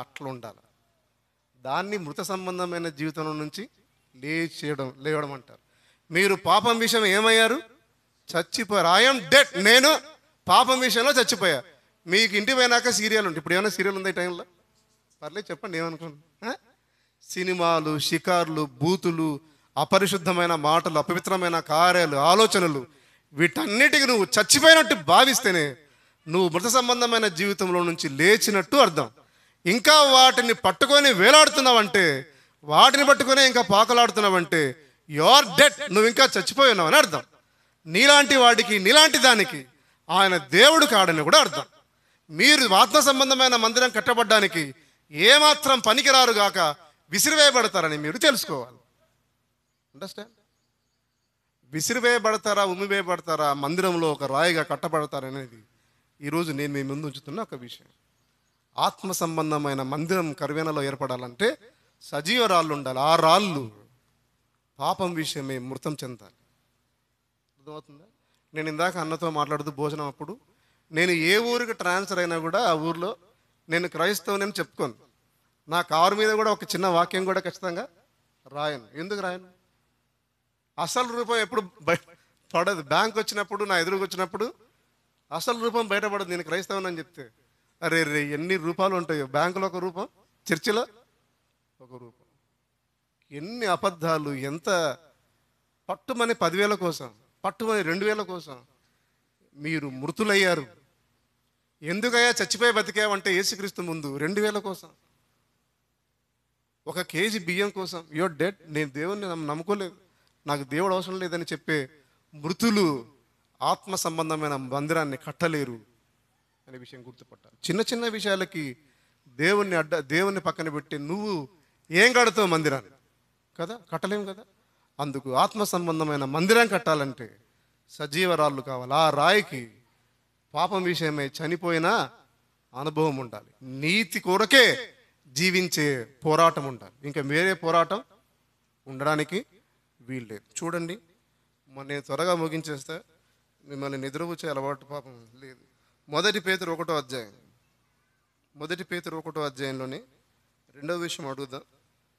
అట్లా ఉండాలి. దాన్ని మృత సంబంధమైన జీవితం నుంచి లేవడం అంటారు. మీరు పాపం విషయం ఏమయ్యారు? చచ్చిపోయారు. ఐఎమ్ డెడ్, నేను పాపం విషయంలో చచ్చిపోయా. మీకు ఇంటి పోయినాక సీరియల్ ఉంటుంది. ఇప్పుడు ఏమైనా సీరియల్ ఉంది ఈ టైంలో? పర్లేదు చెప్పండి, ఏమనుకోండి. సినిమాలు, షికార్లు, బూతులు, అపరిశుద్ధమైన మాటలు, అపవిత్రమైన కార్యాలు, ఆలోచనలు, వీటన్నిటికి నువ్వు చచ్చిపోయినట్టు భావిస్తేనే నువ్వు మృత సంబంధమైన జీవితంలో నుంచి లేచినట్టు అర్థం. ఇంకా వాటిని పట్టుకొని వేలాడుతున్నావంటే, వాటిని పట్టుకొని ఇంకా పాకలాడుతున్నావంటే యు ఆర్ డెడ్, నువ్వు ఇంకా చచ్చిపోయి ఉన్నావు అని అర్థం. నీలాంటి వాడికి, నీలాంటి దానికి ఆయన దేవుడు కాడని కూడా అర్థం. మీరు ఆత్మ సంబంధమైన మందిరం కట్టబడ్డానికి ఏమాత్రం పనికిరారు గాక విసిరివేయబడతారని మీరు తెలుసుకోవాలి. అండర్స్టాండ్? విసిరివేయబడతారా, ఉమ్మివేయబడతారా, మందిరంలో ఒక రాయిగా కట్టబడతారనేది ఈరోజు నేను మీ ముందు ఉంచుతున్న ఒక విషయం. ఆత్మ సంబంధమైన మందిరం కర్వేనలో ఏర్పడాలంటే సజీవ రాళ్ళు ఉండాలి. ఆ రాళ్ళు పాపం విషయమే మృతం చెందాలి. అర్థమవుతుందా? నేను ఇందాక అన్నతో మాట్లాడుతూ భోజనం అప్పుడు, నేను ఏ ఊరికి ట్రాన్స్ఫర్ అయినా కూడా ఆ ఊర్లో నేను క్రైస్తవుని చెప్పుకోను. నా కారు మీద కూడా ఒక చిన్న వాక్యం కూడా ఖచ్చితంగా రాయను. ఎందుకు రాయను? అసలు రూపం ఎప్పుడు పడదు. బ్యాంక్ వచ్చినప్పుడు, నా ఎదురుకు వచ్చినప్పుడు అసలు రూపం బయటపడదు. నేను క్రైస్తవుని అని చెప్తే, అరే ఎన్ని రూపాలు ఉంటాయో, బ్యాంకులో ఒక రూపం, చర్చిలో ఒక రూపం. ఎన్ని అబద్ధాలు! ఎంత పట్టుమని 10,000 కోసం, పట్టుమని 2,000 కోసం మీరు మృతులయ్యారు. ఎందుకయ్యా చచ్చిపోయి బతికావంటే యేసుక్రీస్తు ముందు 2,000 కోసం, 1 కేజీ బియ్యం కోసం యువర్ డెడ్. నేను దేవుణ్ణి నమ్ముకోలేదు, నాకు దేవుడు అవసరం లేదని చెప్పే మృతులు ఆత్మ సంబంధమైన మందిరాన్ని కట్టలేరు అనే విషయం గుర్తుపట్టాలి. చిన్న చిన్న విషయాలకి దేవుణ్ణి పక్కన పెట్టి నువ్వు ఏం కడతావు మందిరాన్ని? కదా, కట్టలేము కదా. అందుకు ఆత్మ సంబంధమైన మందిరం కట్టాలంటే సజీవరాళ్ళు కావాలి. ఆ రాయికి పాపం విషయమై చనిపోయిన అనుభవం ఉండాలి. నీతి కొరకే జీవించే పోరాటం ఉండాలి. ఇంకా వేరే పోరాటం ఉండడానికి వీల్లేదు. చూడండి, నేను త్వరగా ముగించేస్తే మిమ్మల్ని నిద్రపుచ్చే అలవాటు పాపం లేదు. 1 పేతురు 1వ అధ్యాయం, 1 పేతురు 1వ అధ్యాయంలోని 2వ విషయం అడుగుదాం.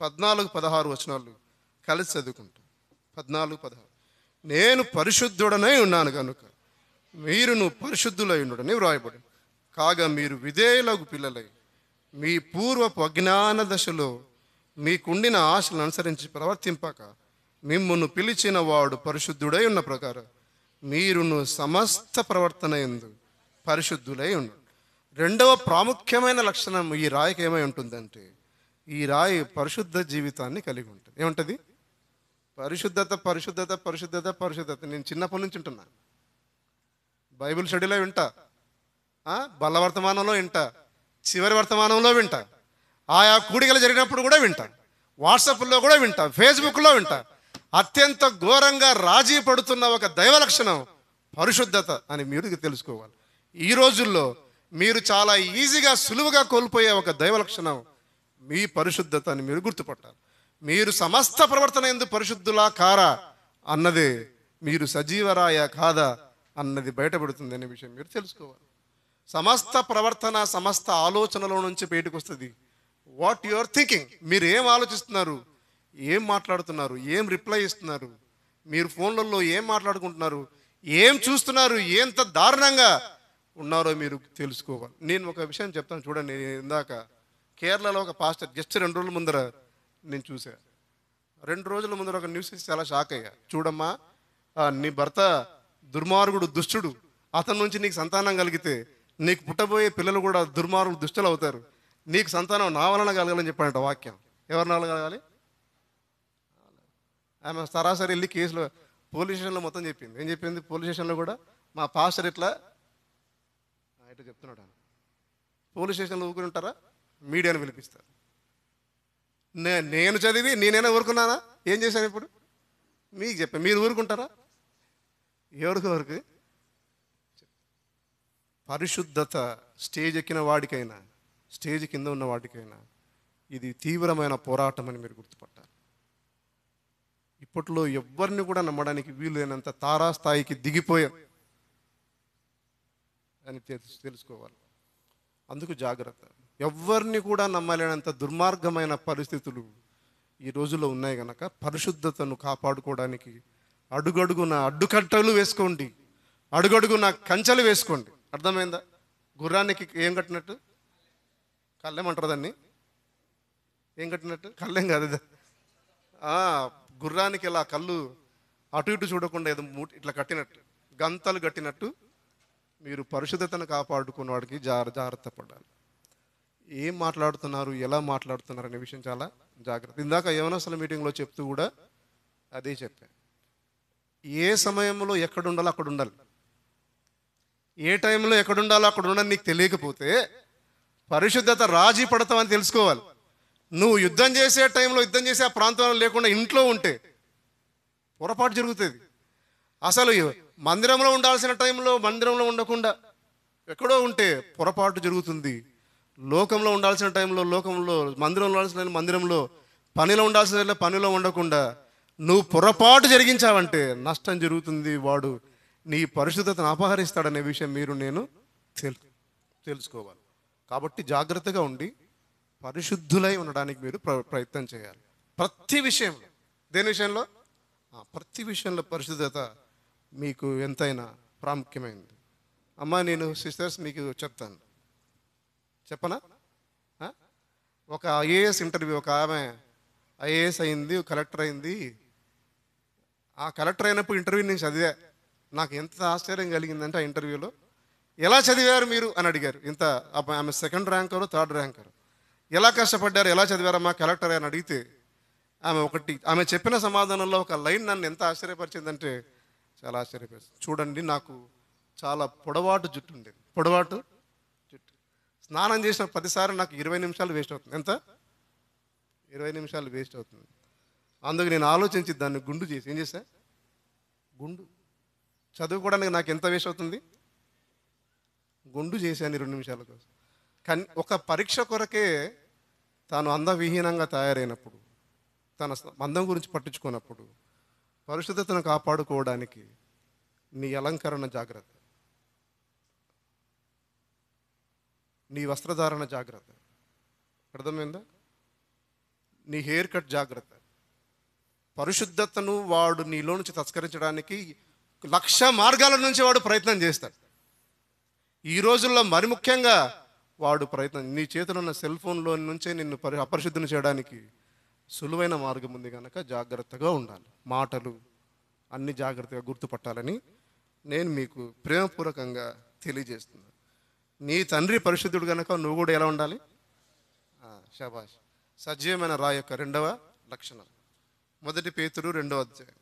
14-16 వచనాలు కలిసి చదువుకుంటాం. 14-16. నేను పరిశుద్ధుడనై ఉన్నాను కనుక మీరును పరిశుద్ధులై ఉండడని వ్రాయబడి, కాగా మీరు విధేయులకు పిల్లలై మీ పూర్వపు అజ్ఞాన దశలో మీకుండిన ఆశలను అనుసరించి ప్రవర్తింపక మిమ్మును పిలిచిన వాడు పరిశుద్ధుడై ఉన్న ప్రకారం మీరును సమస్త ప్రవర్తన యందు పరిశుద్ధులై ఉండు. 2వ ప్రాముఖ్యమైన లక్షణం ఈ రాయికి ఏమై ఉంటుందంటే, ఈ రాయి పరిశుద్ధ జీవితాన్ని కలిగి ఉంటుంది. ఏముంటుంది? పరిశుద్ధత, పరిశుద్ధత, పరిశుద్ధత, పరిశుద్ధత. నేను చిన్నప్పటి నుంచి ఉంటున్నా. బైబిల్ స్టడీలో వింటా, బల్ల వర్తమానంలో వింటా, చివరి వర్తమానంలో వింటా, ఆయా కూడికలు జరిగినప్పుడు కూడా వింటా, వాట్సాప్లో కూడా వింటా, ఫేస్బుక్లో వింటా. అత్యంత ఘోరంగా రాజీ పడుతున్న ఒక దైవ లక్షణం పరిశుద్ధత అని మీరు తెలుసుకోవాలి. ఈ రోజుల్లో మీరు చాలా ఈజీగా, సులువుగా కోల్పోయే ఒక దైవ లక్షణం మీ పరిశుద్ధత అని మీరు గుర్తుపట్టాలి. మీరు సమస్త ప్రవర్తన యందు పరిశుద్ధులా కారా అన్నదే, మీరు సజీవరాయ కాదా అన్నది బయటపడుతుంది అనే విషయం మీరు తెలుసుకోవాలి. సమస్త ప్రవర్తన, సమస్త ఆలోచనలో నుంచి బయటకు వస్తుంది. వాట్ యు ఆర్ థింకింగ్, మీరు ఏం ఆలోచిస్తున్నారు, ఏం మాట్లాడుతున్నారు, ఏం రిప్లై ఇస్తున్నారు, మీరు ఫోన్లలో ఏం మాట్లాడుకుంటున్నారు, ఏం చూస్తున్నారు, ఎంత దారుణంగా ఉన్నారో మీరు తెలుసుకోవాలి. నేను ఒక విషయం చెప్తాను చూడండి. ఇందాక కేరళలో ఒక పాస్టర్ జస్ట్ 2 రోజుల ముందర నేను చూసా. 2 రోజుల ముందర ఒక న్యూస్ చాలా షాక్ అయ్యా. చూడమ్మా, నీ భర్త దుర్మార్గుడు, దుష్టుడు, అతని నుంచి నీకు సంతానం కలిగితే నీకు పుట్టబోయే పిల్లలు కూడా దుర్మార్గులు, దుష్టులు అవుతారు. నీకు సంతానం నా వలన కలగాలని చెప్పాడంట వాక్యం. ఎవరి వలన కలగాలి? ఆమె సరాసరి వెళ్ళి కేసులో పోలీస్ స్టేషన్లో మొత్తం చెప్పింది. ఏం చెప్పింది? పోలీస్ స్టేషన్లో కూడా మా పాస్టర్ ఇట్లా చెప్తున్నాడు. పోలీస్ స్టేషన్లో ఊరుకుని ఉంటారా? మీడియాను పిలిపిస్తారు. నేను చదివి నేనైనా ఊరుకున్నానా? ఏం చేశాను ఇప్పుడు? మీకు చెప్పాను. మీరు ఊరుకుంటారా? ఎవరికి పరిశుద్ధత స్టేజ్ ఎక్కిన వాడికైనా, స్టేజ్ కింద ఉన్న వాటికైనా ఇది తీవ్రమైన పోరాటం అని మీరు గుర్తుపట్టాలి. ఇప్పట్లో ఎవ్వరిని కూడా నమ్మడానికి వీలైనంత తారాస్థాయికి దిగిపోయాం అని తెలుసుకోవాలి. అందుకు జాగ్రత్త. ఎవ్వరిని కూడా నమ్మలేనంత దుర్మార్గమైన పరిస్థితులు ఈ రోజుల్లో ఉన్నాయి కనుక పరిశుద్ధతను కాపాడుకోవడానికి అడుగడుగున అడ్డుకట్టలు వేసుకోండి, అడుగడుగున కంచెలు వేసుకోండి. అర్థమైందా? గుర్రానికి ఏం కట్టినట్టు? కళ్ళేమంటారు దాన్ని? ఏం కట్టినట్టు? కళ్ళేం కాదు. గుర్రానికి ఇలా కళ్ళు అటు ఇటు చూడకుండా ఏదో ఇట్లా కట్టినట్టు, గంతలు కట్టినట్టు మీరు పరిశుద్ధతను కాపాడుకున్న వాడికి జాగ్రత్త పడాలి. ఏం మాట్లాడుతున్నారు, ఎలా మాట్లాడుతున్నారు అనే విషయం చాలా జాగ్రత్త. ఇందాక యవనస్తుల మీటింగ్లో చెప్తూ కూడా అదే చెప్పాను. ఏ సమయంలో ఎక్కడ ఉండాలో అక్కడ ఉండాలి. ఏ టైంలో ఎక్కడ ఉండాలో అక్కడ ఉండాలని నీకు తెలియకపోతే పరిశుద్ధత రాజీ పడతామని తెలుసుకోవాలి. నువ్వు యుద్ధం చేసే టైంలో యుద్ధం చేసే ఆ ప్రాంతంలో లేకుండా ఇంట్లో ఉంటే పొరపాటు జరుగుతుంది. అసలు మందిరంలో ఉండాల్సిన టైంలో మందిరంలో ఉండకుండా ఎక్కడో ఉంటే పొరపాటు జరుగుతుంది. లోకంలో ఉండాల్సిన టైంలో లోకంలో, మందిరంలో ఉండాల్సిన మందిరంలో, పనిలో ఉండాల్సిన పనిలో ఉండకుండా నువ్వు పొరపాటు జరిగించావంటే నష్టం జరుగుతుంది. వాడు నీ పరిశుద్ధతను అపహరిస్తాడనే విషయం నేను తెలుసుకోవాలి. కాబట్టి జాగ్రత్తగా ఉండి పరిశుద్ధులై ఉండడానికి మీరు ప్రయత్నం చేయాలి. ప్రతి విషయంలో. దేని విషయంలో? ప్రతి విషయంలో పరిశుద్ధత మీకు ఎంతైనా ప్రాముఖ్యమైనది. అమ్మ, నేను సిస్టర్స్ మీకు చెప్తాను, చెప్పనా? ఒక ఐఏఎస్ ఇంటర్వ్యూ, ఒక ఆమె ఐఏఎస్ అయింది, కలెక్టర్ అయింది. ఆ కలెక్టర్ అయినప్పుడు ఇంటర్వ్యూ నేను చదివా. నాకు ఎంత ఆశ్చర్యం కలిగిందంటే ఆ ఇంటర్వ్యూలో, ఎలా చదివారు మీరు అని అడిగారు. ఆమె సెకండ్ ర్యాంకరు, థర్డ్ ర్యాంకరు. ఎలా కష్టపడ్డారు, ఎలా చదివారమ్మా కలెక్టర్ అని అడిగితే ఆమె చెప్పిన సమాధానంలో ఒక లైన్ నన్ను ఎంత ఆశ్చర్యపరిచిందంటే చాలా ఆశ్చర్యపరిచింది. చూడండి, నాకు చాలా పొడవాటు జుట్టు ఉండేది. పొడవాటు జుట్టు. స్నానం చేసిన ప్రతిసారి నాకు 20 నిమిషాలు వేస్ట్ అవుతుంది. ఎంత? 20 నిమిషాలు వేస్ట్ అవుతుంది. అందుకు నేను ఆలోచించి దాన్ని గుండు చేసి ఏం చేశా? గుండు. చదువుకోవడానికి నాకు ఎంత వేస్ట్ అవుతుంది? గుండు చేశాను 20 నిమిషాల కోసం. కానీ ఒక పరీక్ష కొరకే తాను అందవిహీనంగా తయారైనప్పుడు, తన అందం గురించి పట్టించుకున్నప్పుడు, పరిశుద్ధతను కాపాడుకోవడానికి నీ అలంకరణ జాగ్రత్త, నీ వస్త్రధారణ జాగ్రత్త, అర్థమైందా? నీ హెయిర్ కట్ జాగ్రత్త. పరిశుద్ధతను వాడు నీలో నుంచి తస్కరించడానికి 1,00,000 మార్గాల నుంచి వాడు ప్రయత్నం చేస్తాడు. ఈ రోజుల్లో మరి ముఖ్యంగా వాడు ప్రయత్నం, నీ చేతిలో ఉన్న సెల్ ఫోన్లో నుంచే నిన్ను అపరిశుద్ధిని చేయడానికి సులువైన మార్గం ఉంది కనుక జాగ్రత్తగా ఉండాలి. మాటలు అన్ని జాగ్రత్తగా గుర్తుపట్టాలని నేను మీకు ప్రేమపూర్వకంగా తెలియజేస్తున్నాను. నీ తండ్రి పరిశుద్ధుడు కనుక నువ్వు కూడా ఎలా ఉండాలి? శభాష్. సజీవమైన రాయి యొక్క 2వ లక్షణం 1 పేతురు 2వ అధ్యాయం.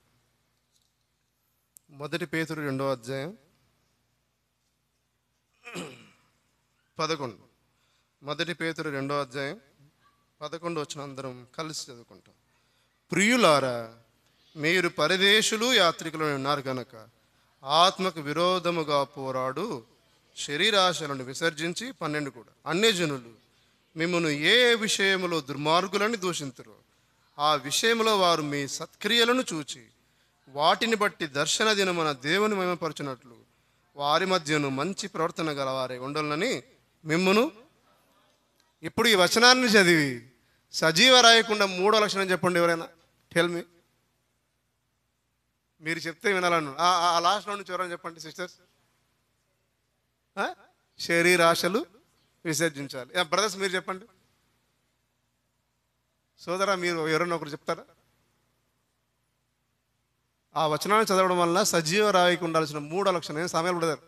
1 పేతురు 2వ అధ్యాయం 11. 1 పేతురు 2వ అధ్యాయం 11 వచ్చిన అందరం కలిసి చదువుకుంటాం. ప్రియులారా, మీరు పరదేశులు యాత్రికులు ఉన్నారు కనుక ఆత్మకు విరోధముగా పోరాడు శరీరాశలను విసర్జించి 12 కూడా అన్యజనులు మిమ్మల్ని ఏ విషయములో దుర్మార్గులని దూషింతురో ఆ విషయంలో వారు మీ సత్క్రియలను చూచి వాటిని బట్టి దర్శన దినమున దేవుని మహిమపరచునట్లు వారి మధ్యను మంచి ప్రవర్తన గలవారే ఉండాలని మిమ్మును. ఇప్పుడు ఈ వచనాన్ని చదివి సజీవ రాయకుండా 3వ లక్షణం చెప్పండి ఎవరైనా. Tell me. మీరు చెప్తే వినాలను. ఆ లాస్ట్లో నుంచి ఎవరైనా చెప్పండి సిస్టర్స్. శరీరాశలు విసర్జించాలి. బ్రదర్స్ మీరు చెప్పండి. సోదరా మీరు ఎవరైనా ఒకరు చెప్తారా? ఆ వచనాన్ని చదవడం వల్ల సజీవ రాయికి ఉండాల్సిన 3వ లక్షణం ఏం సమయాలు బ్రదర్?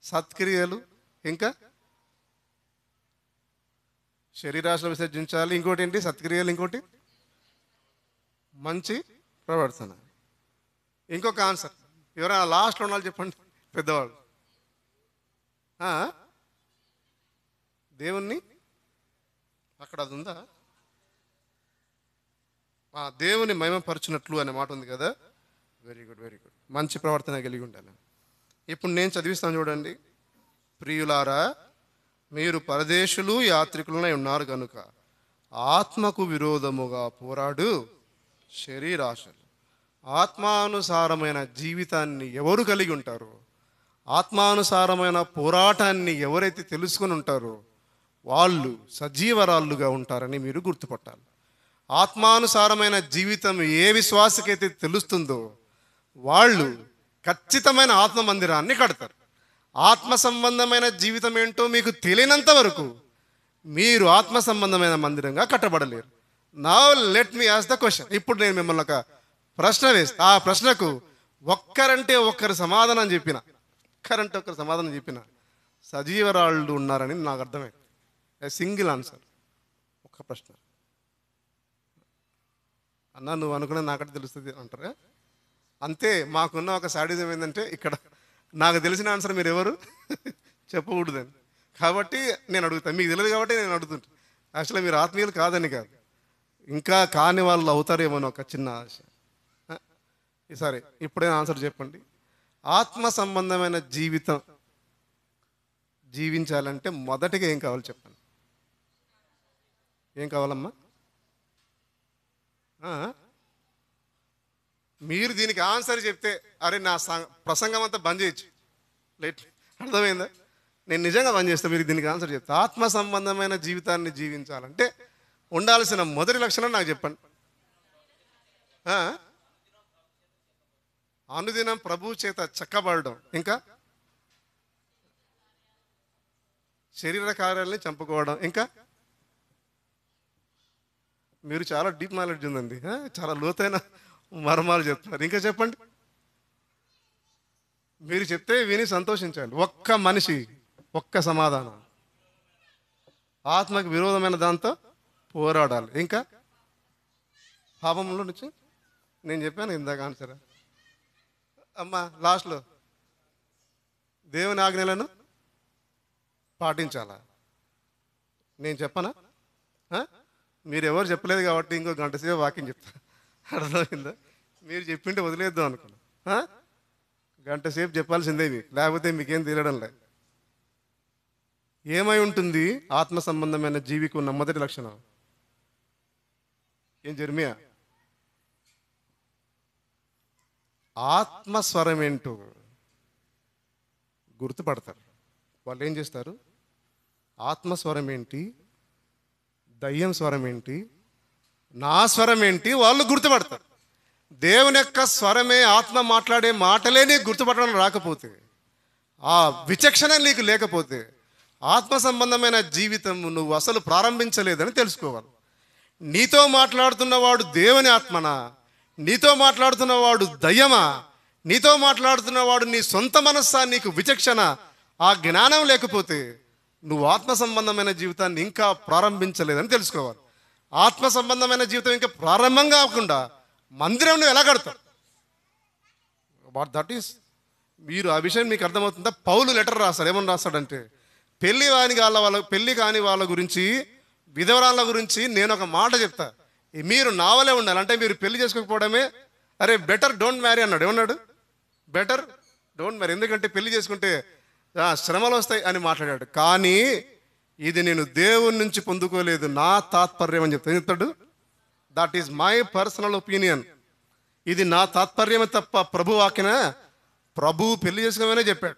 సత్క్రియలు, ఇంకా శరీరాశలు విసర్జించాలి, ఇంకోటి ఏంటి? సత్క్రియలు, ఇంకోటి మంచి ప్రవర్తన. ఇంకొక ఆన్సర్ ఎవరైనా లాస్ట్లో ఉండాలి చెప్పండి పెద్దవాళ్ళు. దేవుణ్ణి అక్కడ అది ఉందా? దేవుని మహిమపరచునట్లు అనే మాట ఉంది కదా. Very good, very good. మంచి ప్రవర్తన కలిగి ఉండాలి. ఇప్పుడు నేను చదివిస్తాను చూడండి. ప్రియులారా, మీరు పరదేశులు యాత్రికులనై ఉన్నారు కనుక ఆత్మకు విరోధముగా పోరాడు శరీరాశలు. ఆత్మానుసారమైన జీవితాన్ని ఎవరు కలిగి ఉంటారో, ఆత్మానుసారమైన పోరాటాన్ని ఎవరైతే తెలుసుకొని ఉంటారో వాళ్ళు సజీవరాళ్ళుగా ఉంటారని మీరు గుర్తుపట్టాలి. ఆత్మానుసారమైన జీవితం ఏ విశ్వాసకైతే తెలుస్తుందో వాళ్ళు ఖచ్చితమైన ఆత్మ మందిరాన్ని కడతారు. ఆత్మ సంబంధమైన జీవితం ఏంటో మీకు తెలియనంత వరకు మీరు ఆత్మ సంబంధమైన మందిరంగా కట్టబడలేరు. Now let me ask the question. ఇప్పుడు నేను మిమ్మల్ని ఒక ప్రశ్న వేస్తా. ఆ ప్రశ్నకు ఒక్కరంటే ఒక్కరు సమాధానం చెప్పిన సజీవరాళ్ళు ఉన్నారని నాకు అర్థమైంది. సింగిల్ ఆన్సర్, ఒక్క ప్రశ్న. అన్న నువ్వు అనుకున్నది నాకంటే తెలుస్తుంది అంటారా? అంతే. మాకున్న ఒక సాడిజం ఏంటంటే ఇక్కడ నాకు తెలిసిన ఆన్సర్ మీరు ఎవరు చెప్పకూడదని. కాబట్టి నేను అడుగుతాను. మీకు తెలియదు కాబట్టి నేను అడుగుతుంటాను. యాక్చువల్గా మీరు ఆత్మీయులు కాదని కాదు, ఇంకా కాని వాళ్ళు అవుతారేమో అని ఒక చిన్న ఆశ. సరే, ఇప్పుడైనా ఆన్సర్ చెప్పండి. ఆత్మ సంబంధమైన జీవితం జీవించాలంటే మొదటిగా ఏం కావాలి చెప్పండి. ఏం కావాలమ్మా? మీరు దీనికి ఆన్సర్ చెప్తే అరే నా ప్రసంగం అంతా బంద్ చేయొచ్చు. లేట్ అర్థమైందా? నేను నిజంగా బంద్ చేస్తాను మీరు దీనికి ఆన్సర్ చెప్తే. ఆత్మ సంబంధమైన జీవితాన్ని జీవించాలంటే ఉండాల్సిన మొదటి లక్షణం నాకు చెప్పండి. అనుదినం ప్రభు చేత చక్కబడడం, ఇంకా శరీర కార్యాలని చంపుకోవడం, ఇంకా మీరు చాలా డీప్ నాలెడ్జ్ ఉందండి, చాలా లోతైన మర్మాలు చెప్తున్నారు. ఇంకా చెప్పండి. మీరు చెప్తే విని సంతోషించాలి. ఒక్క మనిషి ఒక్క సమాధానం. ఆత్మకు విరోధమైన దాంతో పోరాడాలి. ఇంకా పాపంలో నుంచి నేను చెప్పాను ఇందాక ఆన్సర్. అమ్మా లాస్ట్లో దేవుని ఆజ్ఞలను పాటించాలా? నేను చెప్పనా? మీరు ఎవరు చెప్పలేదు కాబట్టి ఇంకో గంట సేపు వాకింగ్ చెప్తా. అర్థమైందా? మీరు చెప్పింటే వదిలేద్దాం అనుకున్నా. గంట సేపు చెప్పాల్సిందే మీకు, లేకపోతే మీకేం తెలియడం లేదు. ఏమై ఉంటుంది ఆత్మ సంబంధమైన జీవికి ఉన్న మొదటి లక్షణం? ఏం జర్మియా? ఆత్మస్వరం ఏంటో గుర్తుపడతారు. వాళ్ళు ఏం చేస్తారు? ఆత్మస్వరం ఏంటి, దయ్యం స్వరం ఏంటి, నా స్వరం ఏంటి వాళ్ళు గుర్తుపడతారు. దేవుని యొక్క స్వరమే, ఆత్మ మాట్లాడే మాటలే నీకు గుర్తుపట్టడం రాకపోతే, ఆ విచక్షణ నీకు లేకపోతే ఆత్మ సంబంధమైన జీవితం నువ్వు అసలు ప్రారంభించలేదని తెలుసుకోవాలి. నీతో మాట్లాడుతున్నవాడు దేవుని ఆత్మనా, నీతో మాట్లాడుతున్నవాడు దయ్యమా, నీతో మాట్లాడుతున్నవాడు నీ సొంత మనస్సా, నీకు విచక్షణ, ఆ జ్ఞానం లేకపోతే నువ్వు ఆత్మ సంబంధమైన జీవితాన్ని ఇంకా ప్రారంభించలేదని తెలుసుకోవాలి. ఆత్మ సంబంధమైన జీవితం ఇంకా ప్రారంభం కాకుండా మందిరం నువ్వు ఎలా కడతావు? What that is. మీరు ఆ విషయం మీకు అర్థమవుతుందా? పౌలు లెటర్ రాస్తాడు. ఏమని రాస్తాడంటే, పెళ్లి కాని వాళ్ళ గురించి, విధవరాళ్ళ గురించి నేను ఒక మాట చెప్తా, మీరు నావలే ఉండాలి. అంటే మీరు పెళ్లి చేసుకోకపోవడమే, అరే బెటర్ డోంట్ మ్యారీ అన్నాడు. ఏమన్నాడు? Better don't marry. ఎందుకంటే పెళ్లి చేసుకుంటే శ్రమలు వస్తాయి అని మాట్లాడాడు. కానీ ఇది నేను దేవుని నుంచి పొందుకోలేదు, నా తాత్పర్యం అని చెప్తాడు. That is my personal opinion. ఇది నా తాత్పర్యమే తప్ప ప్రభు వాక్యన. ప్రభు పెళ్లి చేసుకోమనే చెప్పాడు.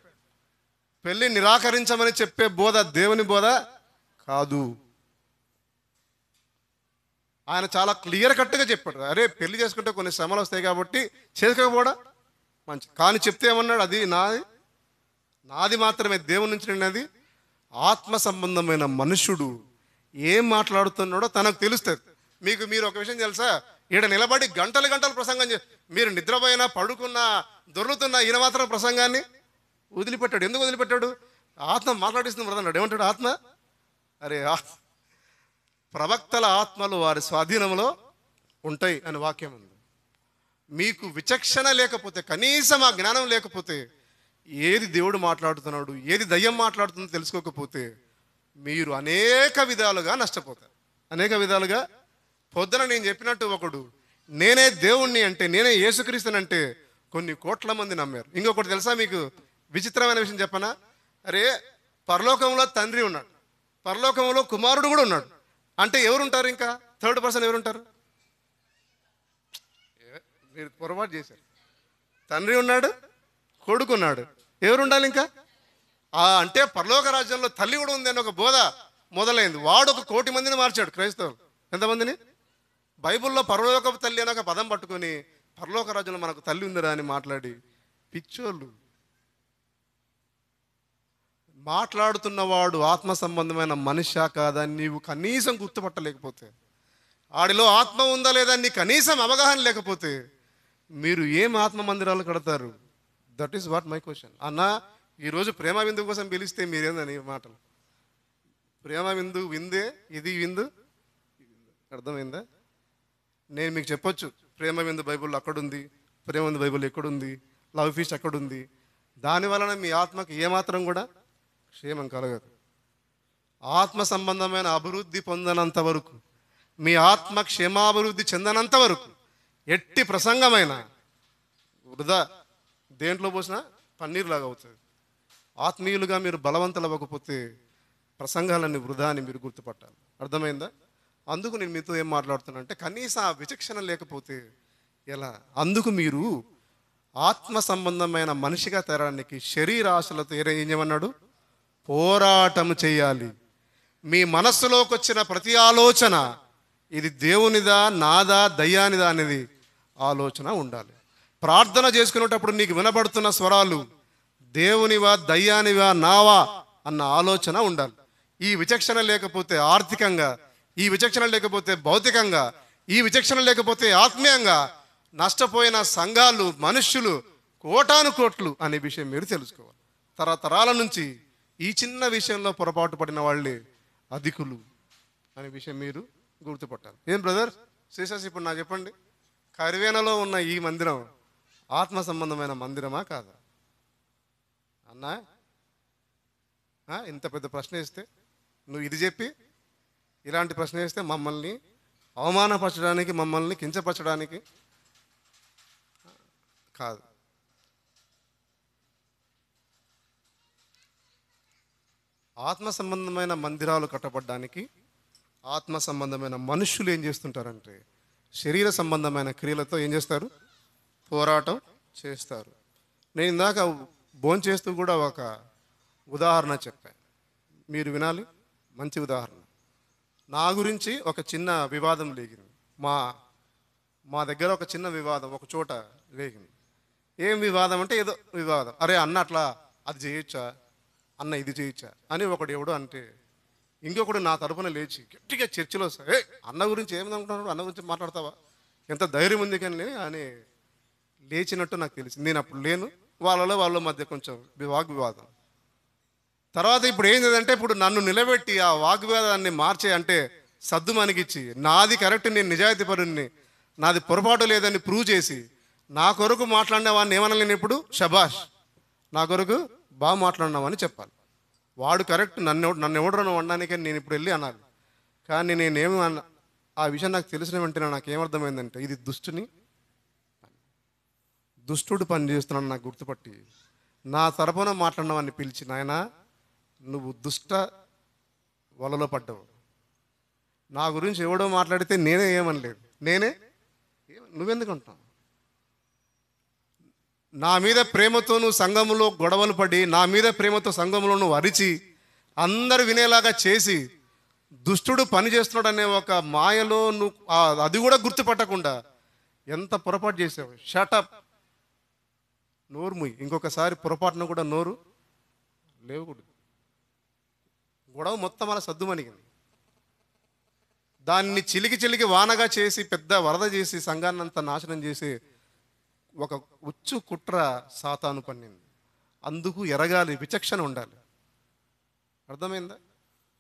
పెళ్లి నిరాకరించమని చెప్పే బోధ దేవుని బోధ కాదు. ఆయన చాలా క్లియర్ కట్గా చెప్పాడు. అరే పెళ్లి చేసుకుంటే కొన్ని శ్రమలు వస్తాయి కాబట్టి చేసుకోకపోవడం మంచి. కానీ చెప్తే ఏమన్నాడు? అది నాది మాత్రమే, దేవుని నుంచి నిన్నది. ఆత్మ సంబంధమైన మనుషుడు ఏం మాట్లాడుతున్నాడో తనకు తెలుస్తుంది. మీరు ఒక విషయం తెలుసా? ఈడ నిలబడి గంటలు ప్రసంగం మీరు నిద్రపోయినా, పడుకున్నా, దొర్లుతున్నా, ఈయన మాత్రం ప్రసంగాన్ని వదిలిపెట్టాడు. ఎందుకు వదిలిపెట్టాడు? ఆత్మ మాట్లాడిస్తుంది బ్రదర్ అన్నాడు. ఏమంటాడు? ఆత్మ అరే ప్రవక్తల ఆత్మలు వారి స్వాధీనంలో ఉంటాయి అని వాక్యం ఉంది. మీకు విచక్షణ లేకపోతే, కనీసం ఆ జ్ఞానం లేకపోతే, ఏది దేవుడు మాట్లాడుతున్నాడు, ఏది దయ్యం మాట్లాడుతుందో తెలుసుకోకపోతే మీరు అనేక విధాలుగా నష్టపోతారు. అనేక విధాలుగా. పొద్దున నేను చెప్పినట్టు ఒకడు నేనే దేవుణ్ణి అంటే, నేనే యేసుక్రీస్తునంటే కొన్ని కోట్ల మంది నమ్మారు. ఇంకొకటి తెలుసా మీకు? విచిత్రమైన విషయం చెప్పనా? అరే పరలోకంలో తండ్రి ఉన్నాడు, పరలోకంలో కుమారుడు కూడా ఉన్నాడు. అంటే ఎవరుంటారు? ఇంకా థర్డ్ పర్సన్ ఎవరుంటారు? మీరు పొరపాటు చేశారు. తండ్రి ఉన్నాడు, కొడుకు ఉన్నాడు, ఎవరు ఉండాలి ఇంకా? అంటే పరలోక రాజ్యంలో తల్లి కూడా ఉంది అని ఒక బోధ మొదలైంది. వాడు 1,00,00,000 మందిని మార్చాడు క్రైస్తవులు. ఎంతమందిని? బైబిల్లో పరలోకపు తల్లి అని ఒక పదం పట్టుకొని పరలోక రాజ్యంలో మనకు తల్లి ఉందిరా అని మాట్లాడి పిచ్చోళ్ళు. మాట్లాడుతున్నవాడు ఆత్మ సంబంధమైన మనిషా కాదా నీవు కనీసం గుర్తుపట్టలేకపోతే, ఆడిలో ఆత్మ ఉందా లేదా నీ కనీసం అవగాహన లేకపోతే మీరు ఏం ఆత్మ మందిరాలు కడతారు? That is what my question. అన్న, ఈరోజు ప్రేమ విందు కోసం పిలిస్తే మీరేందని మాటలు? ప్రేమ విందు విందే, ఇది విందు. అర్థమైందా? నేను మీకు చెప్పొచ్చు, ప్రేమ విందు బైబిల్లో అక్కడుంది, ప్రేమ విందు బైబిల్ ఎక్కడుంది, లవ్ ఫీస్ట్ అక్కడుంది. దాని వలన మీ ఆత్మకి ఏమాత్రం కూడా క్షేమం కలగదు. ఆత్మ సంబంధమైన అభివృద్ధి పొందనంత వరకు, మీ ఆత్మ క్షేమాభివృద్ధి చెందనంత వరకు ఎట్టి ప్రసంగమైన వృధా. దేంట్లో పోసినా పన్నీరులాగా అవుతుంది. ఆత్మీయులుగా మీరు బలవంతులు అవ్వకపోతే ప్రసంగాలన్నీ వృధా అని మీరు గుర్తుపట్టాలి. అర్థమైందా? అందుకు నేను మీతో ఏం మాట్లాడుతున్నా అంటే, కనీసం ఆ విచక్షణ లేకపోతే ఎలా? అందుకు మీరు ఆత్మ సంబంధమైన మనిషిగా తేరానికి శరీరాశలతో ఏం చేయమన్నాడు? పోరాటం చేయాలి. మీ మనస్సులోకి వచ్చిన ప్రతి ఆలోచన ఇది దేవునిదా, నాదా, దయ్యానిదా అనేది ఆలోచన ఉండాలి. ప్రార్థన చేసుకునేటప్పుడు నీకు వినబడుతున్న స్వరాలు దేవునివా, దయ్యానివా, నావా అన్న ఆలోచన ఉండాలి. ఈ విచక్షణ లేకపోతే ఆర్థికంగా, ఈ విచక్షణ లేకపోతే భౌతికంగా, ఈ విచక్షణ లేకపోతే ఆత్మీయంగా నష్టపోయిన సంఘాలు, మనుష్యులు కోటాను కోట్లు అనే విషయం మీరు తెలుసుకోవాలి. తరతరాల నుంచి ఈ చిన్న విషయంలో పొరపాటు పడిన వాళ్ళే అధికులు అనే విషయం మీరు గుర్తుపట్టాలి. ఏం బ్రదర్ శ్రీశాస్, ఇప్పుడు నాకు చెప్పండి, కరివేనలో ఉన్న ఈ మందిరం ఆత్మ సంబంధమైన మందిరమా కాదా? అన్నా, ఇంత పెద్ద ప్రశ్న వేస్తే నువ్వు ఇది చెప్పి ఇలాంటి ప్రశ్న వేస్తే మమ్మల్ని అవమానపరచడానికి, మమ్మల్ని కించపరచడానికి కాదు. ఆత్మ సంబంధమైన మందిరాలు కట్టబడ్డానికి ఆత్మ సంబంధమైన మనుష్యులు ఏం చేస్తుంటారంటే శరీర సంబంధమైన క్రియలతో ఏం చేస్తారు? పోరాటం చేస్తారు. నేను ఇందాక భోంచేస్తూ కూడా ఒక ఉదాహరణ చెప్పాను, మీరు వినాలి. మంచి ఉదాహరణ. నా గురించి ఒక చిన్న వివాదం లేగింది. మా దగ్గర ఒక చిన్న వివాదం ఒక చోట లేగింది. ఏం వివాదం అంటే ఏదో వివాదం. అరే అన్న అట్లా అది చేయొచ్చా, అన్న ఇది చేయొచ్చా అని ఒకడు ఎవడు అంటే, ఇంకొకడు నా తరపున లేచి గట్టిగా చర్చలో ఏ అన్న గురించి ఏమనుకుంటున్నాడు, అన్న గురించి మాట్లాడతావా, ఎంత ధైర్యం ఉంది కానీ అని లేచినట్టు నాకు తెలిసింది. నేను అప్పుడు లేను, వాళ్ళ మధ్య కొంచెం వాగ్వివాదం. తర్వాత ఇప్పుడు ఏం చేదంటే, ఇప్పుడు నన్ను నిలబెట్టి ఆ వాగ్వివాదాన్ని మార్చే అంటే సద్దు మనకిచ్చి నాది కరెక్ట్, నేను నిజాయితీ పరుణ్ణి, నాది పొరపాటు లేదని ప్రూవ్ చేసి నా కొరకు మాట్లాడిన వాడిని ఏమనలేను. ఇప్పుడు షబాష్, నా కొరకు బాగా మాట్లాడినామని చెప్పాలి. వాడు కరెక్ట్, నన్ను ఎవడరను అనడానికని నేను ఇప్పుడు వెళ్ళి అనాలి. కానీ నేనేమి ఆ విషయం నాకు తెలిసిన వెంటనే నాకేమర్థమైందంటే, ఇది దుష్టుడు పని చేస్తున్నాను నాకు గుర్తుపట్టి నా తరపున మాట్లాడిన వాడిని పిలిచి, నాయనా నువ్వు దుష్ట వలలో పడ్డావు, నా గురించి ఎవడో మాట్లాడితే నేనే ఏమనలేదు, నువ్వెందుకు అంటావు? నా మీద ప్రేమతో నువ్వు సంఘములో గొడవలు పడి, నా మీద ప్రేమతో సంఘములో నువ్వు అరిచి అందరు వినేలాగా చేసి దుష్టుడు పని చేస్తున్నాడు అనే ఒక మాయలో నువ్వు అది కూడా గుర్తుపట్టకుండా ఎంత పొరపాటు చేసావు. షటప్, నోరు ముయ్యి. ఇంకొకసారి పొరపాటున కూడా నోరు లేవకూడదు. గొడవ మొత్తం అలా సద్దుమణిగింది. దాన్ని చిలికి వానగా చేసి పెద్ద వరద చేసి సంఘాన్నంతా నాశనం చేసి ఒక ఉచ్చు కుట్ర సాతాను పన్నింది. అందుకు ఎరగాలి, విచక్షణ ఉండాలి. అర్థమైందా?